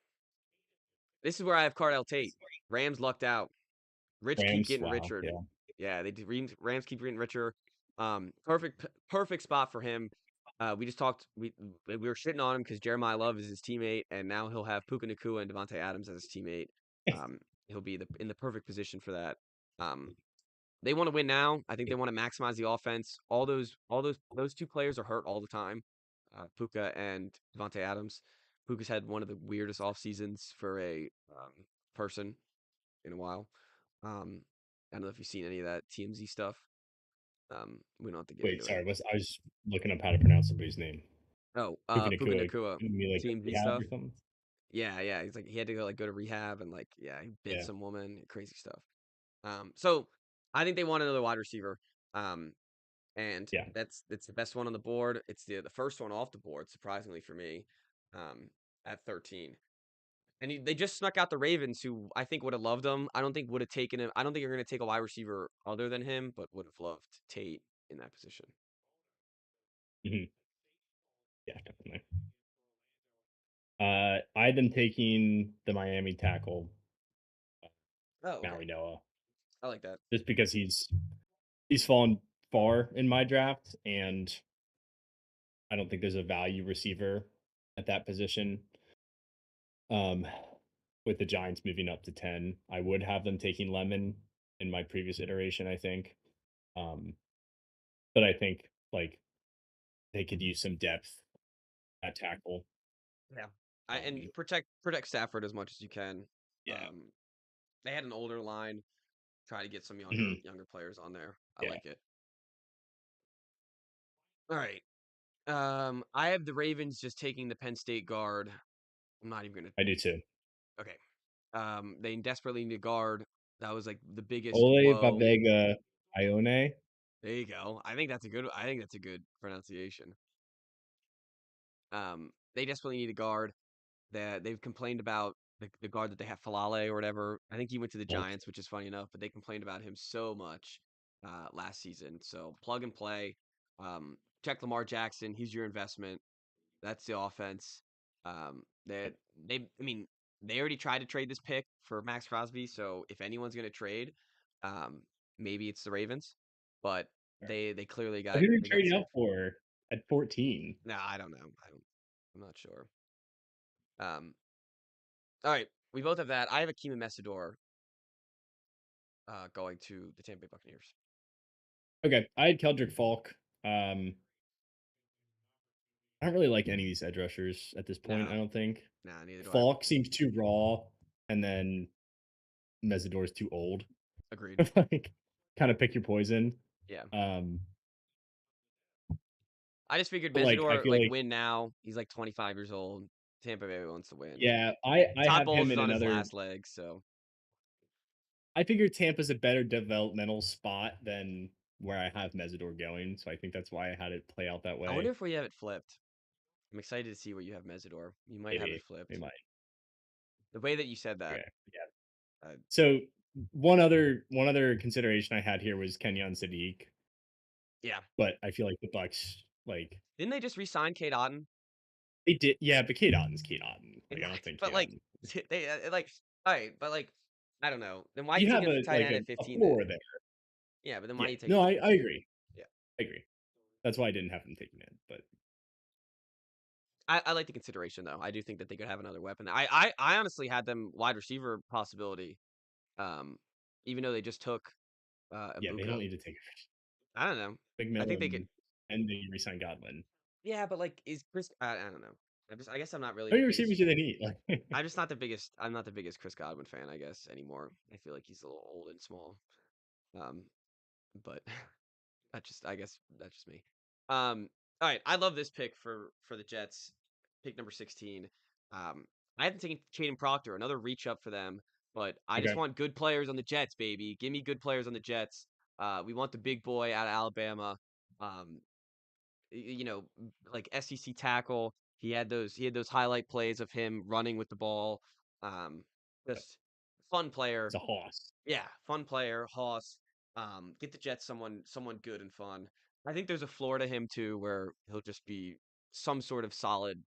this is where I have Cardell Tate. Rams lucked out. Rich keep Rams. getting Wow. richer. Yeah. Yeah, they do. Rams keep getting richer. Perfect spot for him. We just talked. We were shitting on him because Jeremiah Love is his teammate, and now he'll have Puka Nakua and Devontae Adams as his teammate. He'll be in the perfect position for that. Um, they want to win now. I think they want to maximize the offense. Those two players are hurt all the time. Puka and Devontae Adams. Puka's had one of the weirdest off seasons for a person in a while. Um, I don't know if you've seen any of that TMZ stuff. We don't have to get Wait, into it. sorry. I was looking up how to pronounce somebody's name. Oh, Puka Puka Nakua. Nakua, You mean like a TMZ rehab stuff. or something? Yeah, yeah. He's like he had to go to rehab and like yeah, he bit Yeah. some woman, crazy stuff. So I think they want another wide receiver. Um, and Yeah. it's the best one on the board. It's the first one off the board, surprisingly for me, um, at 13. And they just snuck out the Ravens, who I think would have loved him. I don't think would have taken him. I don't think you're going to take a wide receiver other than him, but would have loved Tate in that position. Mhm. Yeah, definitely. I had them taking the Miami tackle, Oh, okay. Maui Noah, I like that. just because he's fallen far in my draft, and I don't think there's a value receiver at that position. Um, with the Giants moving up to 10, I would have them taking Lemon in my previous iteration, I think. Um, but I think like they could use some depth at tackle. Yeah. And you Um, protect Stafford as much as you can. yeah, Um, they had an older line. Try to get some mhm, younger players on there. I yeah, like it. All right. I have the Ravens just taking the Penn State guard. I'm not even gonna. I do too. Okay. They desperately need a guard. That was like the biggest Ole blow. Babega Ione. There you go. I think that's a good pronunciation. They desperately need a guard. They've complained about the guard that they have Falale or whatever. I think he went to the Folk. Giants, which is funny enough, but they complained about him so much last season. So plug and play. Check Lamar Jackson. He's your investment. That's the offense. They I mean they already tried to trade this pick for Max Crosby. So if anyone's going to trade, um, maybe it's the Ravens, but they clearly What are you got trading safe. up for at 14? No, I don't know. I'm not sure. Um, all right, we both have that. I have Akeem Messidor going to the Tampa Bay Buccaneers. Okay, I had Keldrick Falk. I don't really like any of these edge rushers at this point. Nah, I don't think nah, neither do I. Falk seems too raw, and then Mesidor's too old. Agreed. Like, kind of pick your poison. Yeah, Um, I just figured but like I Messidor feel like like win now. He's like 25 years old. Tampa Bay wants to win. yeah, I Todd have Bowles him is in on his another. last leg, so I figure Tampa's a better developmental spot than where I have Mesidor going, so I think that's why I had it play out that I wonder way. if we have it flipped. I'm excited to see where you have Mesidor. You might have it Maybe we flipped. might. The way that you said that, Okay, yeah. uh, So one other consideration I had here was Kenyon Sadiq, yeah. but I feel like the Bucks like Didn't they just re-sign Kate Otten? they did, yeah, but Kate Otten's Kate Otten. Like I don't think But Kate like Otten. they like all right, but like I don't know. Then why are you You have taking a a tight like end at a 15 floor then? there. Yeah, but then why Yeah. are you taking No, a I tight end? agree. Yeah. I agree. That's why I didn't have him taken in, but I like the consideration though. I do think that they could have another weapon. I honestly had them wide receiver possibility. Um, even though they just took yeah, they don't Ibuka. need to take I don't know. Big I think they could. Millen and they resign Godwin. Yeah, but like, is Chris? I don't know. I guess I'm not really How the many biggest. receivers do they need? Like I'm just not the biggest. I'm not the biggest Chris Godwin fan, I guess, anymore. I feel like he's a little old and small. Um, but I guess that's just me. Um, all right, I love this pick for the Jets. Pick number 16. Um, I haven't taken Caden Proctor, another reach up for them, but I just okay. want good players on the Jets, baby. Give me good players on the Jets. We want the big boy out of Alabama. Um, you know, like SEC tackle. He had those highlight plays of him running with the ball. Um, just fun player. It's a hoss. Yeah, fun player, Hoss. Get the Jets someone good and fun. I think there's a floor to him too, where he'll just be some sort of solid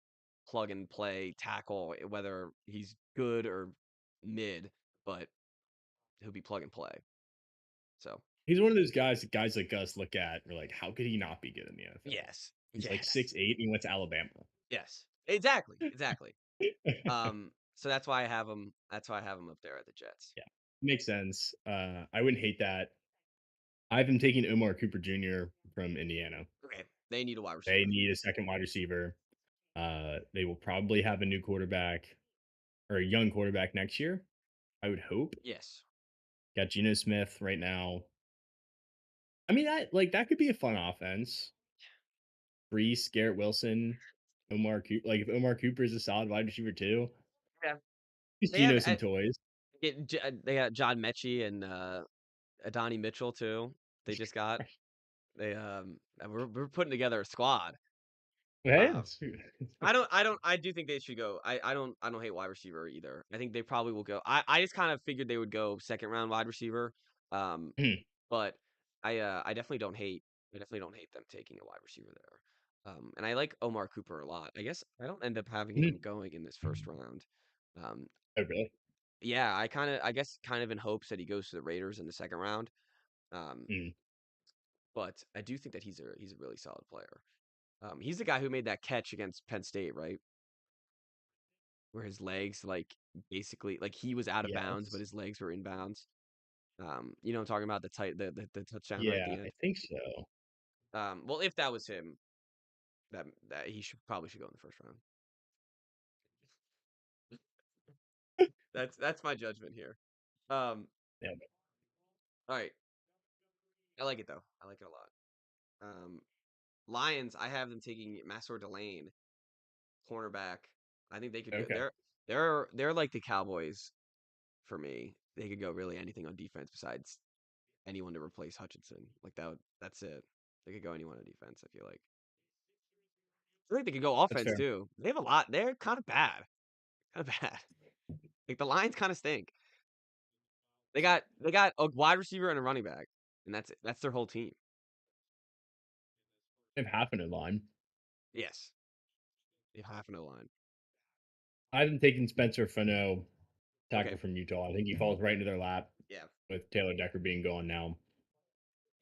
plug and play tackle, whether he's good or mid, but he'll be plug and play. So He's one of those guys that guys like us look at. We're like, how could he not be good in the NFL? yes, He's like yes, 6'8" and he went to Alabama. yes, exactly, exactly. So that's why I have him. That's why I have him up there at the Jets. Yeah, makes sense. I wouldn't hate that. I've been taking Omar Cooper Jr. from Indiana. Okay, they need a wide They receiver. need a second wide receiver. They will probably have a new quarterback or a young quarterback next year. I would hope. Yes. Got Geno Smith right now. I mean, that could be a fun offense. Brees, Garrett Wilson, Omar Cooper. Like if Omar Cooper is a solid wide receiver too, Yeah. gives They have Geno some toys. they got John Mechie and Adonai Mitchell too. They just got we're putting together a squad. Hey, Um, I do think they should go. I don't hate wide receiver either. I think they probably will go. I just kind of figured they would go second round wide receiver. Um, but I definitely don't hate them taking a wide receiver there. And I like Omar Cooper a lot. I guess I don't end up having him going in this first round. Um, oh really? yeah, I guess kind of in hopes that he goes to the Raiders in the second round. Um, Mm. but I do think that he's a really solid player. He's the guy who made that catch against Penn State, right? Where his legs like basically like he was out of bounds, but Yes. his legs were in bounds. You know what I'm talking about the touchdown right at Yeah, the I end. think so. Well, if that was him, that he should probably should go in the first round. That's my judgment here. Um, Yeah. all right, I like it though. I like it a lot. Um, Lions, I have them taking Massor Delane, cornerback. I think they could go. Okay. They're like the Cowboys for me. They could go really anything on defense besides anyone to replace Hutchinson. Like that's it. They could go anyone on defense, I feel like. I feel like they could go That's offense fair. too. They have a lot. They're kind of bad. Kind of bad. Like the Lions kind of stink. They got a wide receiver and a running back, and that's it. That's their whole team. They have half an O line. Yes. They have half an O line. I haven't taken Spencer Fano, tackle Okay. from Utah. I think he falls right into their lap Yeah. with Taylor Decker being gone now.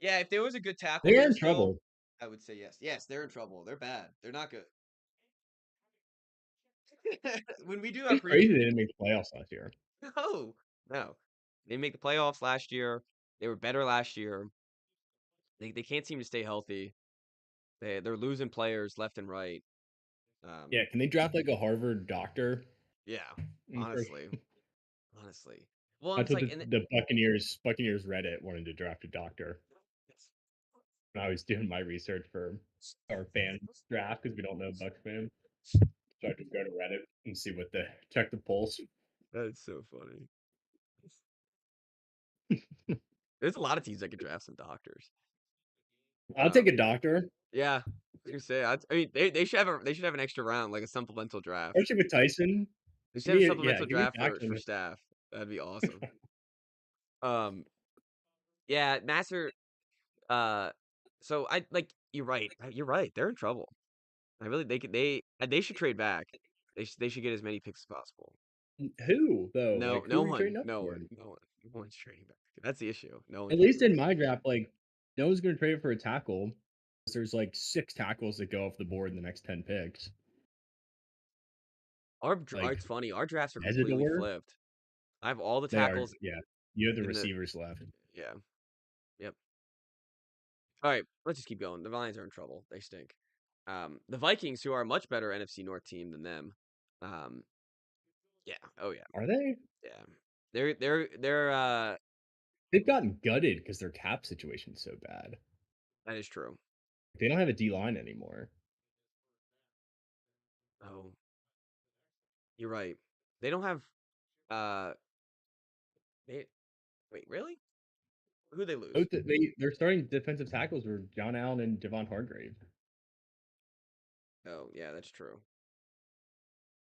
Yeah, if there was a good tackle They are there in still, trouble. I would say yes. Yes, they're in trouble. They're bad. They're not good. When we do our It's crazy preview, they didn't make the playoffs last year. no, no. They didn't make the playoffs last year. They were better last year. They can't seem to stay healthy. They're losing players left and right. Yeah, Um, can they draft like a Harvard doctor yeah, in the first? honestly, honestly. Well, That's it's what like, the Buccaneers Reddit wanted to draft a doctor. When I was doing my research for our fan draft because we don't know Bucks fans, so I just go to Reddit and see what the check the pulse. that's so funny. There's a lot of teams that could draft some doctors. I'll take a Um, doctor, yeah, I was gonna say, I mean, they should have an extra round, like a supplemental draft. especially with Tyson. They should Give have a me, yeah, supplemental give me draft a doctor. for staff. That'd be awesome. Yeah, Nasser. Uh, so I like you're right. You're right. They're in trouble. I really they should trade back. They should get as many picks as possible. Who though? No, Like, who no are you one, trading up no for? one, no one, no one's trading back. That's the issue. No one's At trading least back. in my draft, like, no one's gonna trade for a tackle. 'Cause there's like 6 tackles that go off the board in the next 10 picks. Like It's funny. Our drafts are completely Mesidor, flipped. I have all the they are, tackles yeah. You have the in the receivers left. yeah. Yep. All right, let's just keep going. The Lions are in trouble. They stink. The Vikings, who are a much better NFC North team than them. Um, yeah. Oh yeah. Are they? Yeah. They're They've gotten gutted because their cap situation's so bad. that is true. They don't have a D line anymore. Oh, you're right. They don't have uh they wait, really? Who they lose? Their starting defensive tackles were John Allen and Devon Hargrave. Oh, yeah, that's true.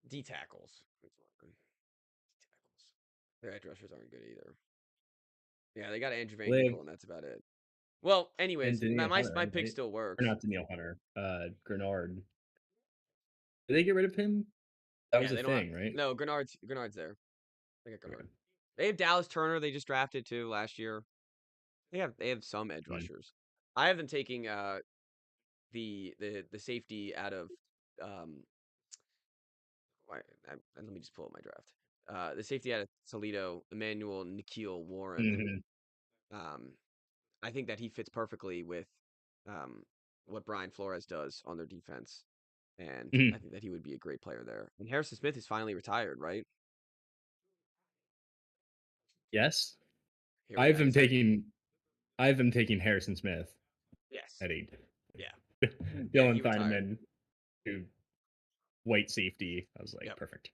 D tackles. D tackles. Their edge rushers aren't good either. Yeah, they got Andrew Van They have Ginkel, and that's about it. Well, and anyways, Danielle my Hunter, pick right? still Or works. not Danielle Hunter. Grenard. Did they get rid of him? That was Yeah, a they don't have thing, right? no Grenard's there. They got Okay. Grenard. They have Dallas Turner. They just drafted too last year. They have some edge Mm. rushers. I have them taking the safety out of um why let me just pull up my draft. The safety out of Toledo, Emmanuel Nikhil Warren. Mhm. Um, I think that he fits perfectly with um, what Brian Flores does on their defense, and I Mhm. think that he would be a great player there. And Harrison Smith is finally retired, right? Yes. Here, I have I them guess I taking I have them taking Harrison Smith yes, at 8. yeah, yeah. He Dylan retired. Feineman, who white safety. I was like, Yep, perfect.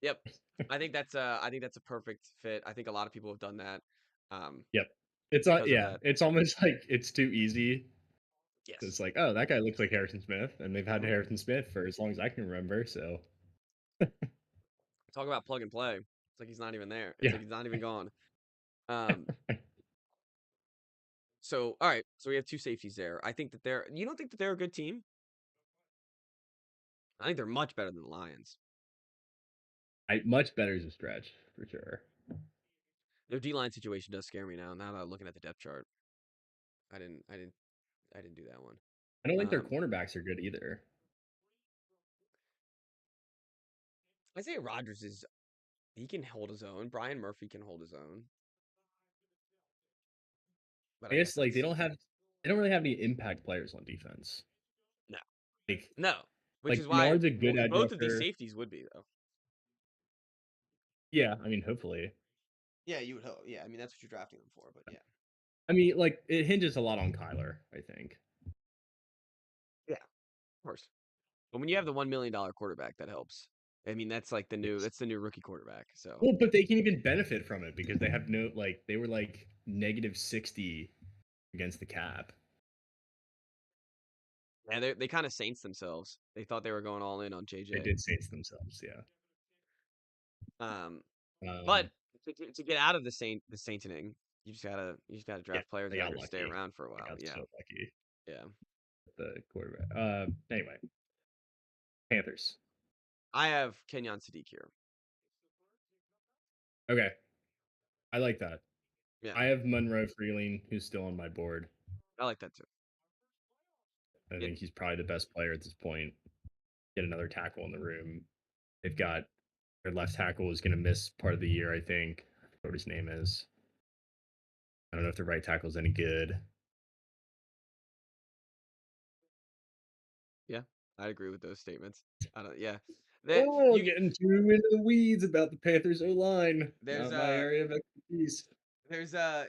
yep. I think that's a perfect fit. I think a lot of people have done that um, Yep. because of Yeah, that. it's almost like it's too easy. Yes. It's like, oh, that guy looks like Harrison Smith, and they've had Mhm. Harrison Smith for as long as I can remember. So Talk about plug and play. It's like he's not even there. It's yeah, like he's not even gone. Um, so all right, so we have two safeties there. I think that they're. You don't think that they're a good team? I think they're much better than the Lions. much better is a stretch for sure. Their D line situation does scare me now. Now that I'm looking at the depth chart, I didn't, I didn't, I didn't do that one. I don't think their Um, cornerbacks are good either. Isaiah Rodgers is he can hold his own. Brian Murphy can hold his own, but I I guess guess like that's they don't really have any impact players on defense. no, Like no. Which like is why Bernard's a good edge both of these rusher. safeties would be though. Yeah, I mean, hopefully. Yeah, you would hope. Yeah, I mean that's what you're drafting them for. But yeah, I mean, like it hinges a lot on Kyler. I think. yeah, of course. But when you have the $1 million quarterback, that helps. I mean that's the new rookie quarterback. So Well, but they can even benefit from it because they have no like they were like -60 against the cap. yeah, they kind of saints themselves. They thought they were going all in on They JJ. did Saints themselves, yeah. Um, but Um, to get out of the sainting, you just gotta yeah, draft players they that are got gonna stay lucky. around for a They while. got Yeah, so lucky yeah. with the quarterback. Anyway, Panthers. I have Kenyon Sadiq here. Okay, I like that. Yeah, I have Monroe Freeling, who's still on my board. I like that too. I Get think he's probably the best player at this point. Get another tackle in the room. They've got their left tackle is going to miss part of the year. I think. I forget what his name is. I don't know if the right tackle is any good. yeah, I agree with those statements. I don't. Yeah, that Oh, you getting too into the weeds about the Panthers O line. there's Not my area of expertise. there's the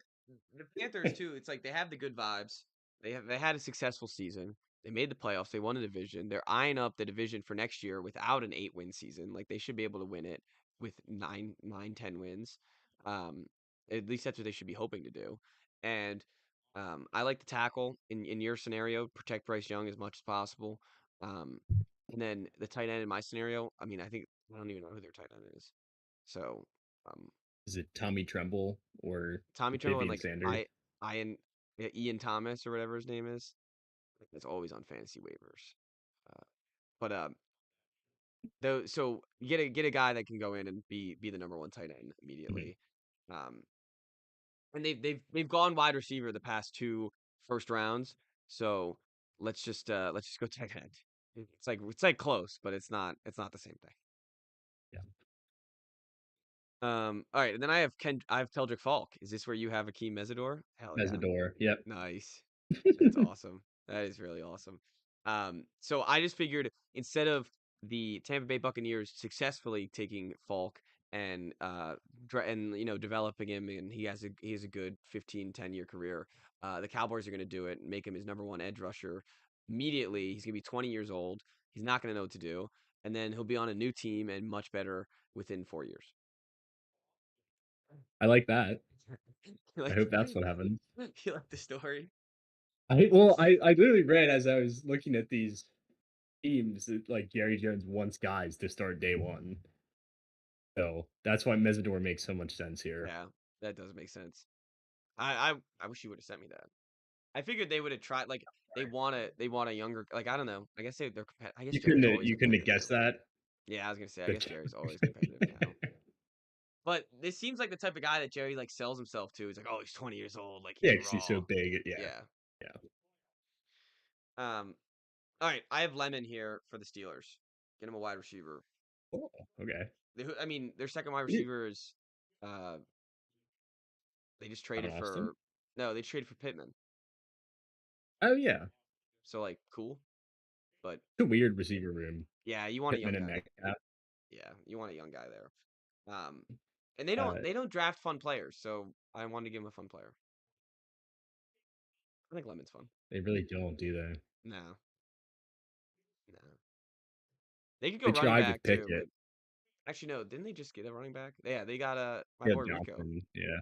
Panthers too. It's like they have the good vibes. They had a successful season. They made the playoffs. They won a division. They're eyeing up the division for next year without an 8-win season. Like they should be able to win it with 10 wins. Um, at least that's what they should be hoping to do. And I like the tackle in your scenario, protect Bryce Young as much as possible. Um, and then the tight end in my scenario, I mean, I don't even know who their tight end is. So, um, Is it Tommy Tremble or Tommy Tremble and Vivian like Sanders? Ian Ian Thomas or whatever his name is. Like, that's always on fantasy waivers. But though, so you get a guy that can go in and be the number one tight end Mhm. immediately. Um, and they've gone wide receiver the past two first rounds. So let's just go tight end. It's like close, but it's not the same thing. Yeah. All right, and then I have Teldrick Falk. Is this where you have Akeem Mesidor? Hell yeah. Mesidor. Yep. Nice. That's awesome. That is really awesome. So I just figured instead of the Tampa Bay Buccaneers successfully taking Falk and developing him, and he has a good 15-10 year career. The Cowboys are going to do it and make him his number one edge rusher immediately. He's going to be 20 years old. He's not going to know what to do, and then he'll be on a new team and much better within 4 years. I like that. You I like hope that's what happens. you like the story? I literally read as I was looking at these teams that, like Jerry Jones wants guys to start day one. So that's why Mesidor makes so much sense here. Yeah, that does make sense. I wish you would have sent me that. I figured they would have tried like they want a younger like I don't know. I guess they're I guess Jerry's always You couldn't have competitive guessed now. that. Yeah, I was gonna say I guess Good. Jerry's always competitive now. But this seems like the type of guy that Jerry like sells himself to. He's like, oh, he's 20 years old, like Yeah, he's 'cause he's so raw. big. Yeah. Yeah. Yeah. Um. All right, I have Lemon here for the Steelers. Get him a wide receiver. Oh, okay. I mean, their second wide Yeah. receiver is uh they just John traded Austin. for no, they traded for Pittman. Oh yeah. So like cool, but It's a weird receiver room. yeah, you want a young Pittman and guy. Metcalf. Yeah, you want a young guy there. Um, and Uh, they don't draft fun players, so I wanted to give him a fun player. I think Lemon's fun. they really don't, do they? No, no. They could go They running tried with back too, Pickett. but actually no, didn't they just get a running back? Yeah, they got my Yeah, boy Rico Johnson. Yeah.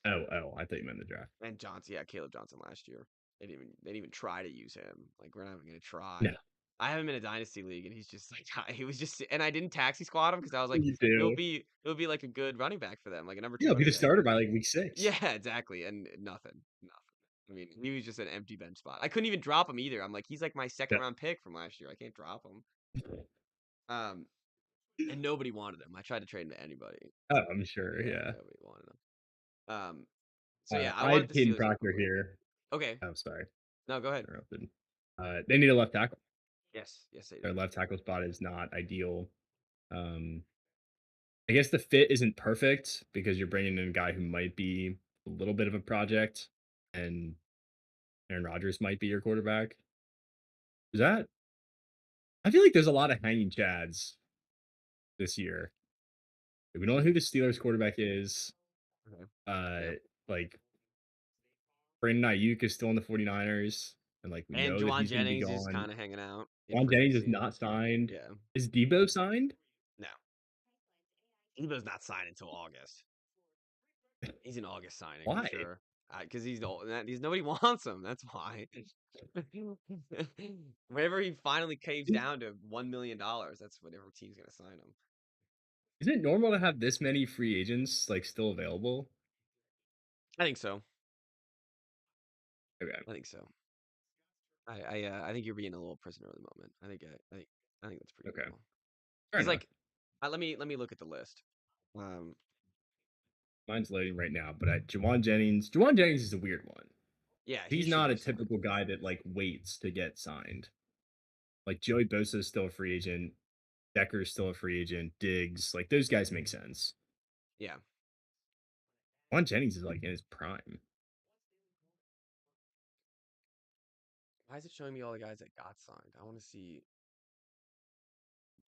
Oh, I thought you meant the draft. and Johnson. Yeah, Caleb Johnson last year. They didn't even try to use him. Like we're not even gonna No, try. I have him in a dynasty league, and he's just like he was just, and I didn't taxi squad him because I was like, you do. it would be like a good running back for them, like a number Yeah, two I'll be running the back. starter by like week 6. Yeah, exactly, and nothing, nothing. I mean, he was just an empty bench spot. I couldn't even drop him either. I'm like, he's like my second That- round pick from last year. I can't drop him. Um, and nobody wanted him. I tried to trade him to anybody. Oh, I'm sure. Yeah, Yeah. nobody wanted him. So yeah, I I wanted had the Caden Steelers to have a fun Proctor player. here. Okay, Oh, sorry. no, go ahead. Interrupted. They need a left tackle. Yes, they Their do. left tackle spot is not ideal. Um, I guess the fit isn't perfect because you're bringing in a guy who might be a little bit of a project, and Aaron Rodgers might be your quarterback. Is that? I feel like there's a lot of hanging chads this year. We don't know who the Steelers quarterback is. Okay. Uh, Yep. like Brandon Ayuk is still in the 49ers, and like we And know that Juwan he's going to be Jennings is gone. kind of hanging out in Juan free Jennings is agency. not signed. Yeah. Is Debo signed? No, Debo's not signed until August. He's an August signing, I'm Why? sure. Because he's old. He's nobody wants him. That's why. Whenever he finally caves Is down to $1 million, that's whatever team's gonna sign him. is it normal to have this many free agents like still available? I think so. Okay, I think so. I think you're being a little prisoner of the moment. I think that's pretty okay, normal. fair Because enough. like, let me look at the list. Um, Mine's loading right now, but Juwan Jennings is a weird one. yeah, he He's should not a be signed. typical guy that like waits to get signed. Like Joey Bosa is still a free agent. Decker's still a free agent. Diggs, like those guys make sense. Yeah. Juwan Jennings is like in his prime. Why is it showing me all the guys that got signed? I want to see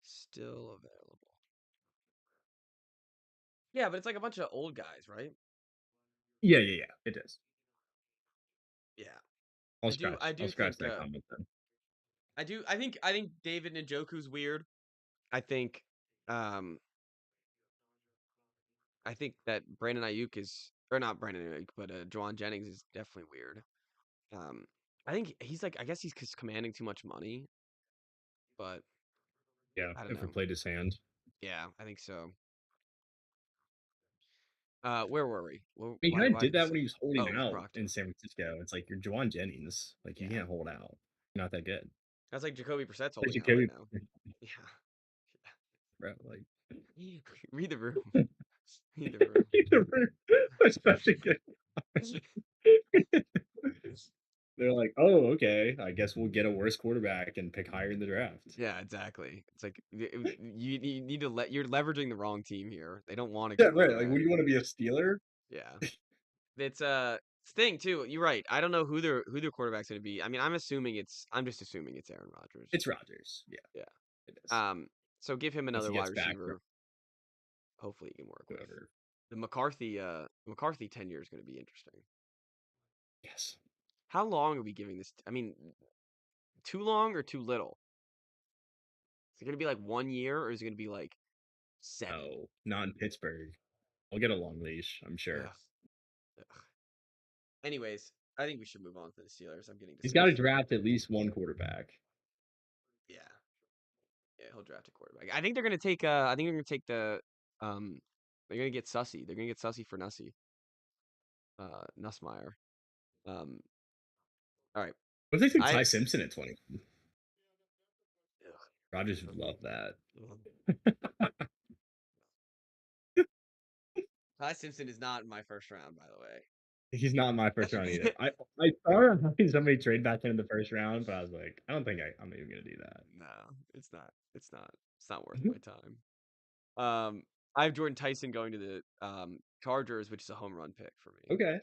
still available. Yeah, but it's like a bunch of old guys, right? Yeah. It is. Yeah. I I'll do scratch think that comment then. I think David Njoku's weird. I think um I think that Brandon Ayuk is or not Brandon Ayuk, but Juwan Jennings is definitely weird. Um, I think he's like I guess he's just commanding too much money, but Yeah, I don't know. overplayed his hand. Yeah, I think so. Where were we? He Why kind of why did did we that say? when he was holding Oh, out Proctor. in San Francisco. It's like you're Jawan Jennings. Like you Yeah, can't hold out. You're not that good. that's like Jacoby Brissett's Like holding out right Jacoby, now. Yeah, bro. Like read the room. Read the room. especially they're like, oh, okay. I guess we'll get a worse quarterback and pick higher in the draft. Yeah, exactly. It's like you need to you're leveraging the wrong team here. They don't want a Yeah, good right. Like, quarterback. what do you want to be a Steeler? Yeah. It's thing too. You're right. I don't know who their quarterback's going to be. I mean, I'm just assuming it's Aaron Rodgers. It's Rodgers. Yeah, Yeah. it is. So give him Once another he wide gets back from receiver. Hopefully he can work with. whoever. The McCarthy tenure is going to be interesting. Yes. How long are we giving this? I mean, too long or too little? Is it going to be like 1 year or is it going to be like 7? Oh, not in Pittsburgh. I'll get a long leash, I'm sure. Ugh. Ugh. Anyways, I think we should move on to the Steelers. I'm getting He's got to disgusted. draft at least one quarterback. Yeah. Yeah, he'll draft a quarterback. I think they're gonna take. I think they're gonna take the. Um, they're gonna get Sussy. They're gonna get Sussy for Nussy. Nussmeyer. Um. All right. What if they took I. Ty Simpson at 20? Ugh, Rodgers would ugh, love that. ugh. Ty Simpson is not in my first round, by the He's not in my first round either. way. I thought having somebody trade back in the first round, but I was like, I don't think I'm even gonna do that. No, it's not. It's not. It's not worth my time. Um. I have Jordan Tyson going to the Chargers, which is a home run pick for me. Okay.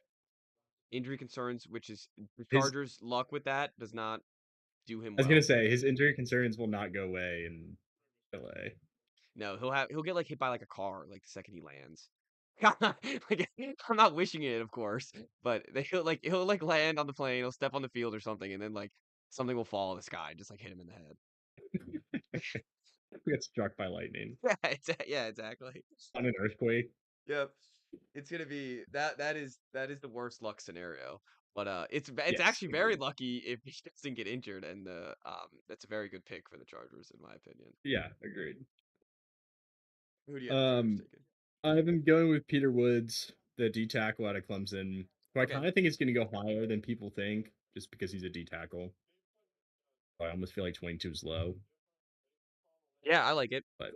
Injury concerns, which is the His Chargers' luck with that does not do him I was gonna well. say his injury concerns will not go away in LA. No, he'll get like hit by like a car like the second he lands. Like I'm not wishing it, of course, but he'll like land on the plane, he'll step on the field or something, and then like something will fall out of the sky, and just like hit him in the head. We got struck by lightning Yeah, exactly. on an earthquake. Yep. It's gonna be that is the worst luck scenario. But it's Yes, actually very agreed. lucky if he doesn't get injured, and that's a very good pick for the Chargers in my opinion. Yeah, agreed. Who do you have the Chargers Um, taking? I've been going with Peter Woods, the D tackle out of Clemson, who I Okay. kind of think is going to go higher than people think, just because he's a D tackle. I almost feel like 22 is low, Yeah, I like it. but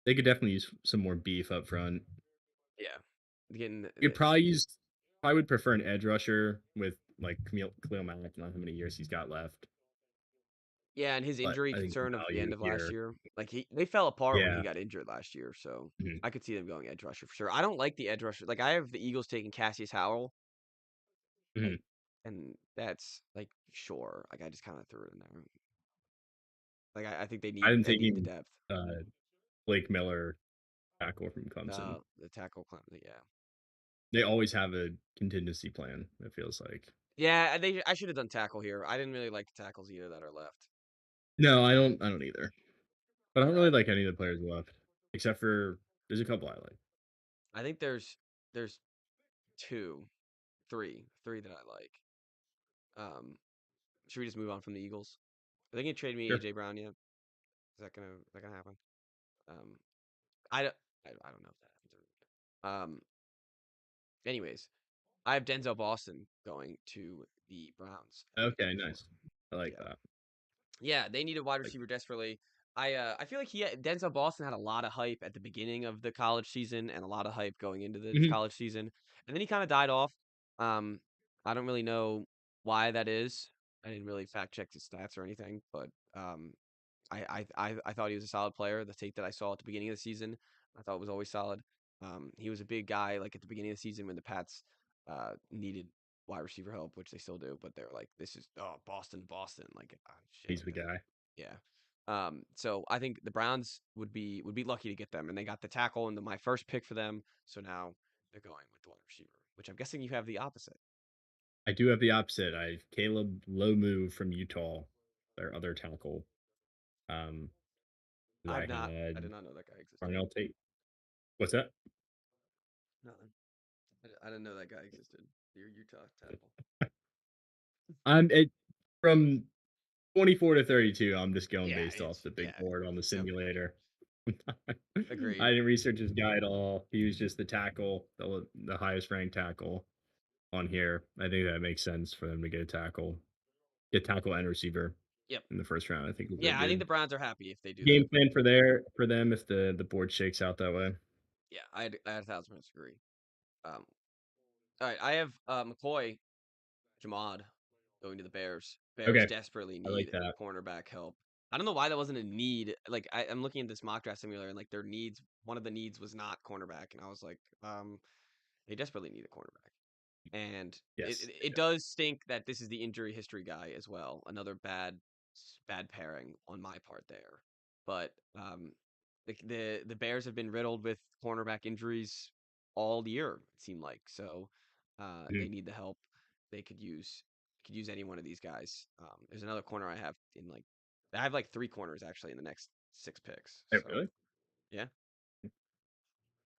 they could definitely use some more beef up front. Yeah. Getting You'd probably use. I would prefer an edge rusher with like Khalil Mack. I don't know how many years he's got left, Yeah, and his but injury I think the concern of the value end of last here. year, like they fell apart when he Yeah. got injured last year, so Mhm, I could see them going edge rusher for sure. I don't like the edge rusher. Like I have the Eagles taking Cassius Howell, mhm. like, and that's like sure. Like I just kind of threw it in there. Like I think I'm they need the thinking depth. Blake Miller tackle from Clemson. The tackle clamp, yeah. They always have a contingency plan. It feels like. Yeah, I should have done tackle here. I didn't really like the tackles either that are left. No, I don't. I don't either. But I don't Uh, really like any of the players left, except for there's a couple I like. I think there's two, three that I like. Um, should we just move on from the Eagles? Are they gonna trade me Sure. AJ Brown yet? Is that gonna happen? Um, I don't I don't know if that happens. Anyways, I have Denzel Boston going to the Browns at pick Okay, 24. nice. I like Yeah. that. Yeah, they need a wide Like, receiver desperately. I feel like Denzel Boston had a lot of hype at the beginning of the college season and a lot of hype going into the mhm. college season, and then he kind of died off. Um, I don't really know why that is. I didn't really fact check his stats or anything, but I thought he was a solid player. The tape that I saw at the beginning of the season, I thought was always solid. He was a big guy like at the beginning of the season when the Pats needed wide receiver help, which they still do, but they're like, this is Boston, like shit He's like the that. guy. Yeah. So I think the Browns would be lucky to get them, and they got the tackle in my first pick for them. So now they're going with the wide receiver, which I'm guessing you have the opposite. I do have the opposite. I have Caleb Low Move from Utah, their other tackle. Um, I I did had not know that guy existed. Darnell Tate. What's that? No. I didn't know that guy existed. Your Utah tackle. I'm it from 24 to 32. I'm just going Yeah, based off it's the big yeah. board on the Yep. simulator. I Agreed. didn't research this guy at all. He was just the tackle, the highest ranked tackle on here. I think that makes sense for them to get tackle and receiver Yep. in the first round. I think is a Yeah, I think good the Browns are happy if they do that. game plan for them if the board shakes out that way. Yeah, I 1,000% agree. Um, all right, I have McCoy Jamad going to the Bears. Bears Okay, desperately I like need that. cornerback help. I don't know why that wasn't a need. Like I'm looking at this mock draft simulator and like their needs, one of the needs was not cornerback, and I was like, they desperately need a cornerback. And it, Yes. it it does stink that this is the injury history guy as well. Another bad pairing on my part there. But the Bears have been riddled with cornerback injuries all year, it seemed like. So they Mhm. need the help. They could use any one of these guys. There's another corner I have like three corners actually in the next six picks. Oh, So really? yeah.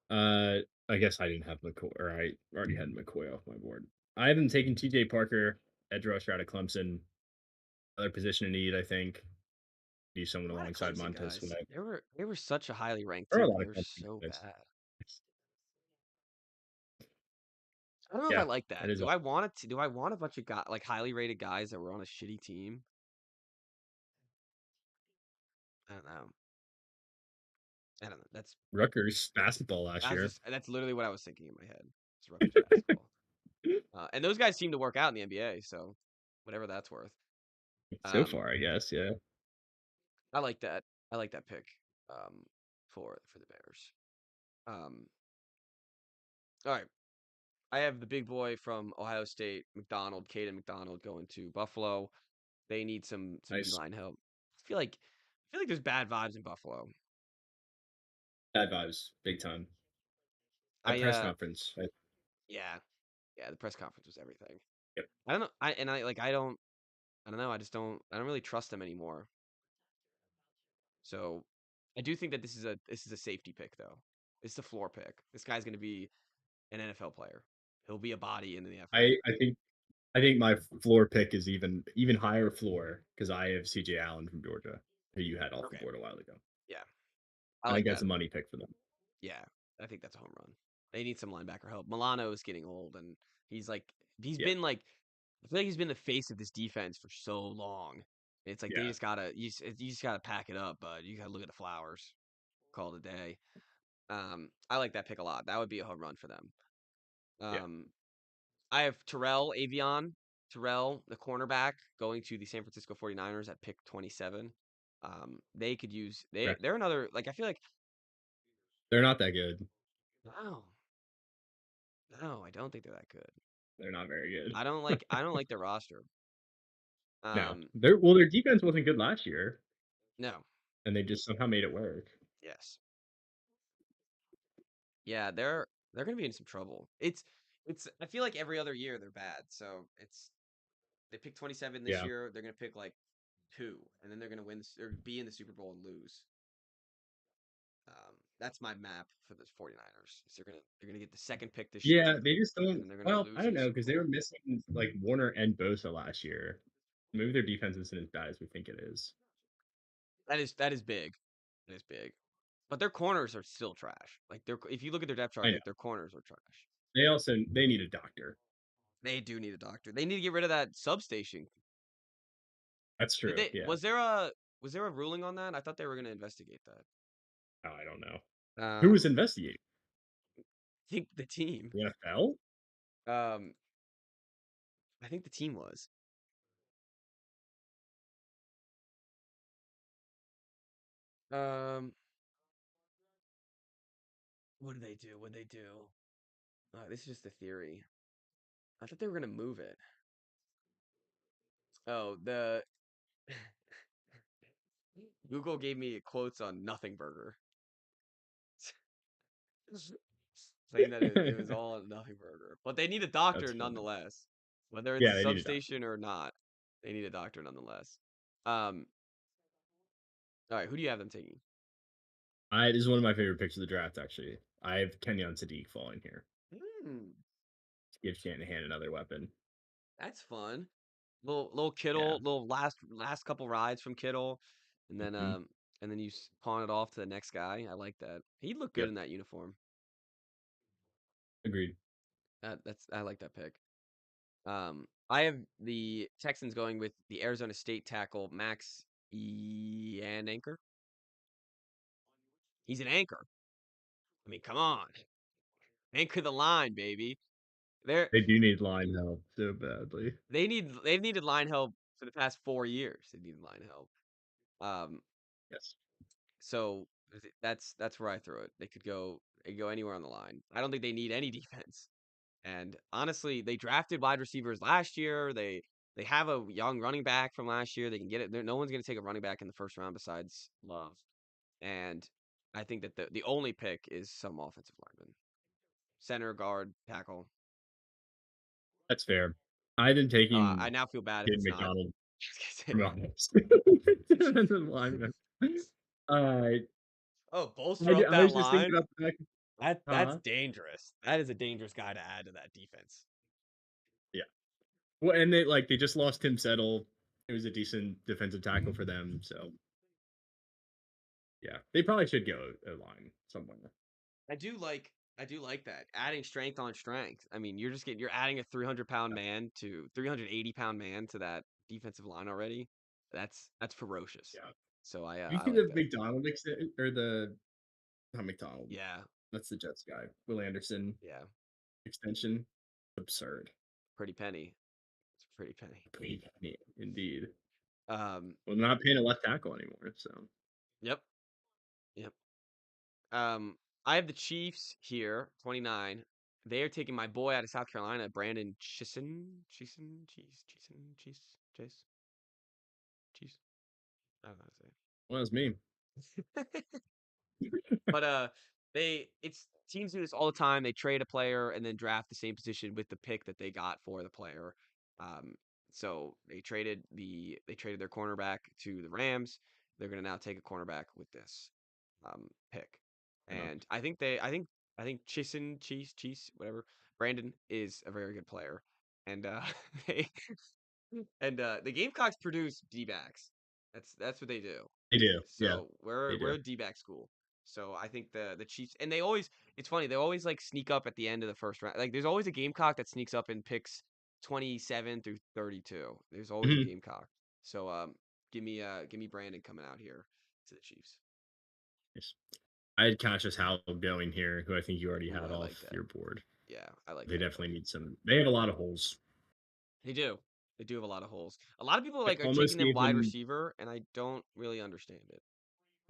Uh, I guess I didn't have McCoy, or I already had McCoy off my board. I haven't taken TJ Parker, edge rusher out of Clemson. Another position in need, I think. Need someone A lot of alongside Clemson Montez guys. Sweat. They were such a highly ranked There are a team. lot They of were Clemson so guys. bad. I don't know if I Yeah, like that that. is a Do I want a bunch of guys like highly rated guys that were on a shitty team? I don't know. I don't know. Rutgers basketball last year. That's literally what I was thinking in my head. It's Rutgers basketball. And those guys seem to work out in the NBA, so whatever that's worth. So Um, far, I guess. Yeah. I like that. I like that pick. Um, for the Bears. Um, all right. I have the big boy from Ohio State, McDonald, Caden McDonald, going to Buffalo. They need some D Nice. line help. I feel like there's bad vibes in Buffalo. Bad vibes, big time. That I press conference. yeah, yeah, the press conference was everything. Yep. I don't know. I don't know. I don't really trust them anymore. So I do think that this is a safety pick though. It's the floor pick. This guy's going to be an NFL player. He'll be a body in the NFL. I think my floor pick is even higher floor because I have CJ Allen from Georgia, who you had off the Okay. board a while ago. Yeah. I I think like that's that. a money pick for them. Yeah. I think that's a home run. They need some linebacker help. Milano is getting old and he's like he's Yeah, been like I feel like he's been the face of this defense for so long. It's like they yeah, just gotta you just gotta pack it up, bud. You gotta look at the flowers. Call it a day. I like that pick a lot. That would be a home run for them. yeah. Um, I have Terrell, the cornerback, going to the San Francisco 49ers at pick 27. They could use Okay. they're another like I feel like They're not that good. no, no, I don't think they're that good. They're not very good. I don't like their roster. No, Um, their defense wasn't good last year, no, and they just somehow made it work. yes, yeah, they're gonna be in some trouble. It's I feel like every other year they're bad. So it's they pick 27 this Yeah, year. They're gonna pick like two, and then they're gonna or be in the Super Bowl and lose. That's my map for the 49ers. So they're gonna get the second pick this yeah. year, They just and don't. then they're gonna Well, I lose in don't the know Super because they were Bowl. missing like Warner and Bosa last year. Maybe their defense isn't as bad as we think it is. That is big. That is big. But their corners are still trash. Like they're if you look at their depth I chart, know. like their corners are trash. They need a doctor. They do need a doctor. They need to get rid of that substation. That's Did true. they? Yeah. Was there a ruling on that? I thought they were gonna investigate that. Oh, I don't know. Who was Um, investigating? I think the team. The NFL? Um, I think the team was. Um, what did they do? What did they do? This is just a theory. I thought they were gonna move it. Oh, the Google gave me quotes on Nothing Burger, saying that it was all on Nothing Burger, but they need a doctor That's funny. nonetheless, whether it's Yeah, a they need a doctor. substation or not. They need a doctor nonetheless. Um, all right, who do you have them taking? This is one of my favorite picks of the draft, actually. I have Kenyon Sadiq falling here. Hmm. give Shanahan another weapon. That's fun. Little Yeah. Kittle, little last couple rides from Kittle, and then Mhm. um and then you pawn it off to the next guy. I like that. He'd look good Yep. in that uniform. Agreed. I like that pick. I have the Texans going with the Arizona State tackle Max Anchor. He's an anchor. I mean, come on, anchor the line, baby. They're They do need line help so badly. they've needed line help for the past 4 years. They needed line help. Um, Yes. so that's where I throw it. They could go anywhere on the line. I don't think they need any defense. And honestly, they drafted wide receivers last year. They have a young running back from last year. They can get it. No one's going to take a running back in the first round besides Love. And I think that the only pick is some offensive lineman, center, guard, tackle. That's fair. I've been I taking now feel bad if Kid it's not. McDonald Just from kidding. Honest. Defensive lineman. Uh, Oh, bolster up I that was just thinking line. about the fact, That's huh? dangerous. That is a dangerous guy to add to that defense. Yeah. Well, and they just lost Tim Settle. It was a decent defensive tackle for them. So yeah, they probably should go a line somewhere. I do like that. Adding strength on strength. I mean, you're adding a 300-pound Yeah. man to 380-pound man to that defensive line already. That's ferocious. Yeah. So You I see like the that. McDonald or the not McDonald. Yeah. That's the Jets guy. Will Anderson Yeah. extension. Absurd. Pretty penny. It's a pretty penny. Indeed. Um, Well, they're not paying a left tackle anymore. So yep. Yep. Um, I have the Chiefs here, 29. They are taking my boy out of South Carolina, Brandon Chase. I don't know how well, that's me. to say it. But they it's teams do this all the time. They trade a player and then draft the same position with the pick that they got for the player. Um, so they traded their cornerback to the Rams. They're gonna now take a cornerback with this pick. You know, And I think Cheese, whatever, Brandon is a very good player. And they the Gamecocks produce D backs. That's what they do. they do. Yeah, So they we're do. a D-back school. So I think the Chiefs and they always it's funny, they always like sneak up at the end of the first round. Like there's always a Gamecock that sneaks up and picks 27 through 32. There's always a Mhm. Gamecock. So give me Brandon coming out here to the Chiefs. Yes. I had Cassius Howell going here, who I think you already Ooh, had I like off that. your board. Yeah, I like They that pick. definitely need some. They have a lot of holes. They do. They do have a lot of holes. A lot of people I like are taking almost them gave wide them. receiver, and I don't really understand it.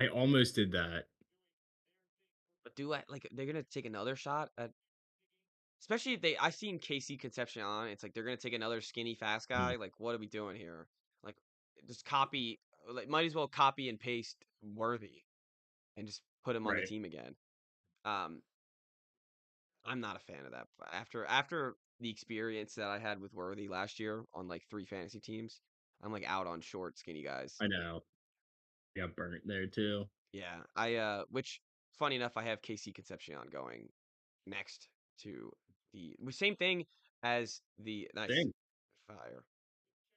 I almost did that. But do I like they're gonna take another shot at especially if they I seen KC Concepcion, it's like they're gonna take another skinny fast Mm, guy. Like, what are we doing here? Like, just copy like might as well copy and paste Worthy and just put him on the right. team again. Um, I'm not a fan of that. After the experience that I had with Worthy last year on like 3 fantasy teams, I'm like out on short, skinny guys. I know. I got burnt there too. Yeah. I which funny enough, I have KC Concepcion going next to the same thing as the nice Dang. fire.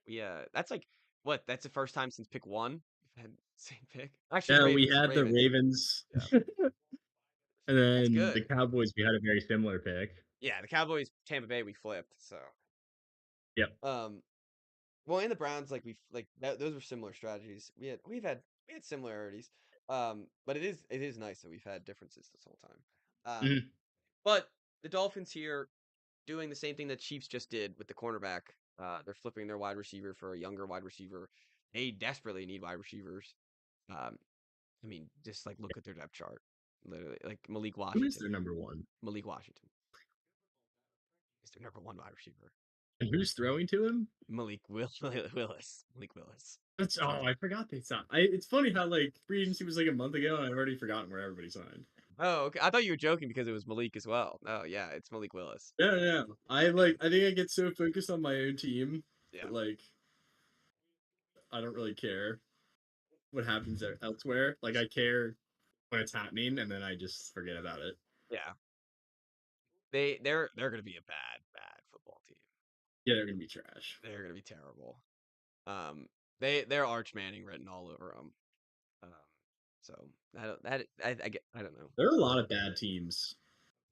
Yeah, that's like what? That's the first time since pick one we've had same pick. Actually, Yeah, we Ravens, had the Ravens. Ravens, Yeah, and that's then the good. Cowboys. We had a very similar pick. Yeah, the Cowboys, Tampa Bay, we flipped. So, Yep. um, well, in the Browns, like those were similar strategies. We had similarities. But it is nice that we've had differences this whole time. Mhm. But the Dolphins here doing the same thing that Chiefs just did with the cornerback. They're flipping their wide receiver for a younger wide receiver. They desperately need wide receivers. Um, I mean, just like look at their depth chart. Literally, like Who is their number one? Malik Washington is their number one wide receiver. And who's throwing to him? Malik Willis. That's I forgot they signed. It's funny how like free agency was like a month ago, and I've already forgotten where everybody signed. Oh, okay. I thought you were joking because it was Malik as well. Oh, yeah, it's Malik Willis. Yeah, yeah. Yeah, I think I get so focused on my own team yeah, that like I don't really care what happens elsewhere. Like I care when it's happening, and then I just forget about it. yeah. They're gonna be a bad Yeah, they're gonna be trash. They're gonna be terrible. Um, they're Arch Manning written all over them. Um, so I don't know. There are a lot of bad teams.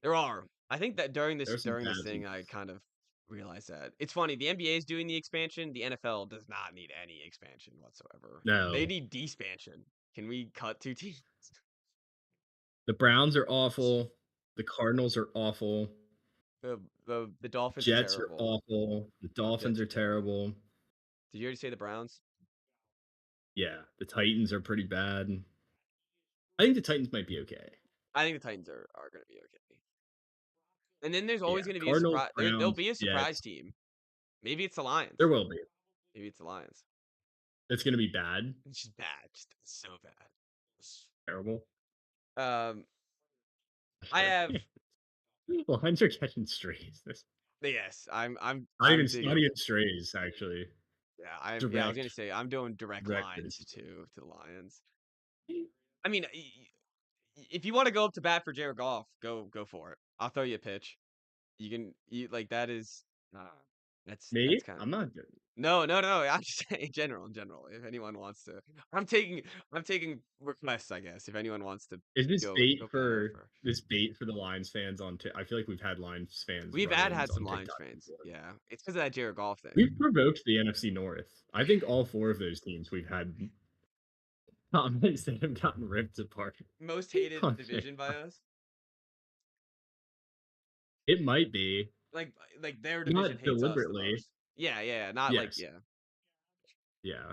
There are. I think that There are some during this bad thing, teams. I kind of realized that it's funny. The NBA is doing the expansion. The NFL does not need any expansion whatsoever. They No, need despansion. Can we cut two teams? the Browns are awful. The Cardinals are awful. The Dolphins are Jets are terrible. awful. The Dolphins Jets are are terrible. terrible. Did you already say the Browns? Yeah, the Titans are pretty bad. I think the Titans might be okay. I think the Titans are going to be okay. And then there's Yeah, always going to be a Cardinals, surprise. There'll Browns, be a surprise Jets. team. Maybe it's the Lions. There will be. Maybe it's the Lions. It's gonna be bad. It's just bad. Just so bad. Terrible. Um, I have Lions are catching strays. This yes. not I'm digging. even strays actually. I was Direct gonna say I'm doing direct lines strays. to the Lions. I mean, if you want to go up to bat for Jared Goff, go for it. I'll throw you a pitch. You like that is uh, that's Me? kind of I'm not good. no. I'm just saying in general. If anyone wants to, I'm taking requests. I guess if anyone wants to Is this go batter for. bait for the Lions fans on I feel like we've had Lions fans We've had run-ins some on Lions TikTok fans. before. Yeah, it's because of that Jared Goff thing. We've provoked the NFC North. I think all four of those teams we've had comments that have gotten ripped apart Most hated on division by TikTok. us. It might be. Like their division Not hates us the deliberately. most. Yeah. Not like Yes. yeah. Yeah.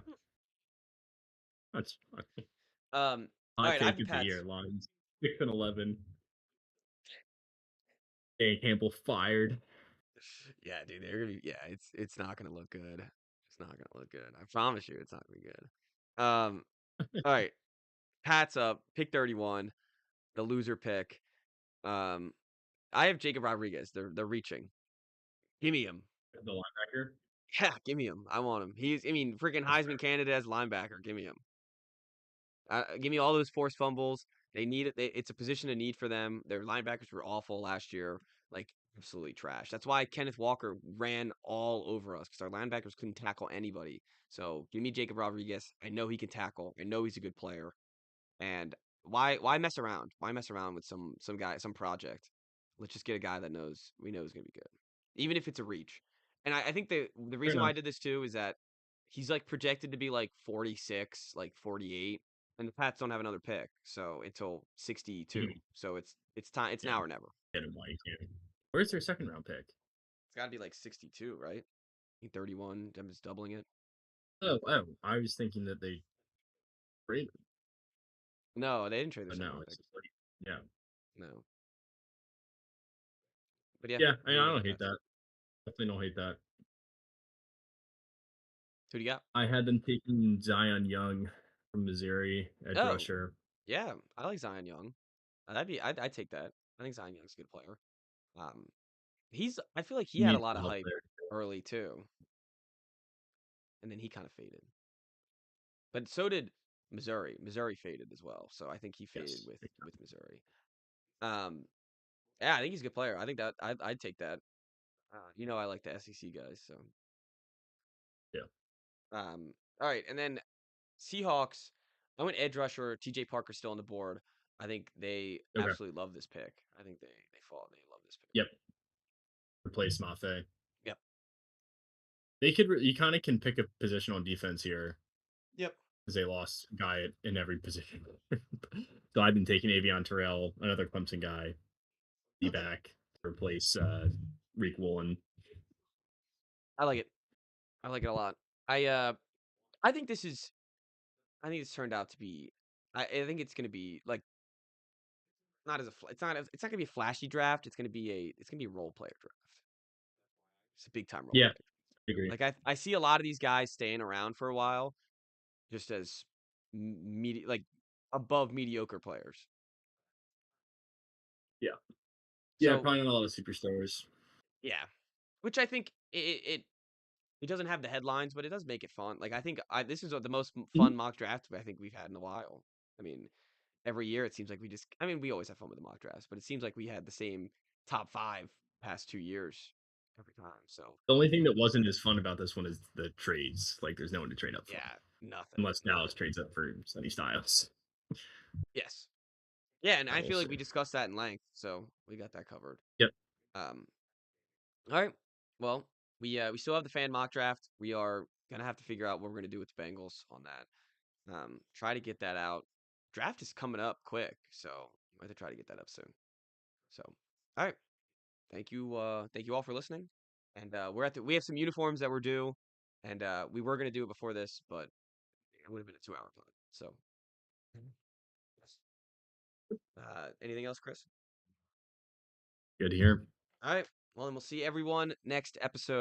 That's fine. All Hot right, I have take the of the year, Pats. Lions. 6-11. Campbell fired. Yeah, dude, they're gonna be yeah, it's not gonna look good. It's not gonna look good. I promise you it's not gonna be good. All right. Pats up, pick 31, the loser pick. Um, I have Jacob Rodriguez. They're reaching. Give me him. The linebacker. Yeah, give me him. I want him. I mean, freaking That's fair. Heisman candidate as linebacker. Give me him. Give me all those forced fumbles. They need it. It's a position of need for them. Their linebackers were awful last year, like absolutely trash. That's why Kenneth Walker ran all over us because our linebackers couldn't tackle anybody. So give me Jacob Rodriguez. I know he can tackle. I know he's a good player. And why mess around? Why mess around with some guy, some project? Let's just get a guy that we know is gonna be good, even if it's a reach. And I think the Fair reason why I enough. did this too is that he's like projected to be like 46, like 48, and the Pats don't have another pick, so until 62. Mhm. So it's time. It's Yeah. now or never. Get him while you can. Where's their second round pick? It's got to be like 62, right? I think 31. I'm just doubling it. Oh, I was thinking that they traded, No, they didn't trade their but second no, round it's pick. just like yeah, No, but yeah, yeah. I give me don't hate Pats. that. Definitely don't hate that. Who do you got? I had them taking Zion Young from Missouri, edge Oh, rusher. yeah, I like Zion Young. I'd take that. I think Zion Young's a good player. Um, I feel like he He had a needs lot some of help hype there. early too, and then he kind of faded. But so did Missouri. Missouri faded as well, so I think he faded Yes. with Missouri. Um, yeah, I think he's a good player. I think that I'd take that. I like the SEC guys, so Yeah. all right, and then Seahawks. I went edge rusher. TJ Parker's still on the board. I think they Okay. absolutely love this pick. I think they love this pick. Yep. Replace Mafe. Yep. They could. You kind of can pick a position on defense here Yep. because they lost a guy in every position. So I've been taking Avion Terrell, another Clemson guy, be Okay. back to replace Reek Woolen. I like it. I like it a lot. I think this is I think it's turned out to be I think it's going to be like not as a it's not going to be a flashy draft. It's going to be a role player draft. It's a big time role Yeah, player. I agree. Like I see a lot of these guys staying around for a while just as like above mediocre players. Yeah. Yeah, So, probably not a lot of superstars. yeah. Which I think it doesn't have the headlines, but it does make it fun. Like I think this is the most Mhm. fun mock draft I think we've had in a while. I mean, every year it seems like we always have fun with the mock drafts, but it seems like we had the same top 5 past 2 years. every time. So The only thing that wasn't as fun about this one is the trades. Like, there's no one to trade up for, yeah, nothing. unless Dallas Nothing. trades up for Sunny Styles. Yes. Yeah, and I We'll feel like see. we discussed that in length, so we got that covered. Yep. Um, all right. Well, we still have the fan mock draft. We are gonna have to figure out what we're gonna do with the Bengals on that. Try to get that out. Draft is coming up quick, so we have to try to get that up soon. So, all right. Thank you all for listening. And we have some uniforms that we're due, and we were gonna do it before this, but it would have been a 2-hour pod. So, yes. Anything else, Chris? Good to hear. All right. Well, then we'll see everyone next episode.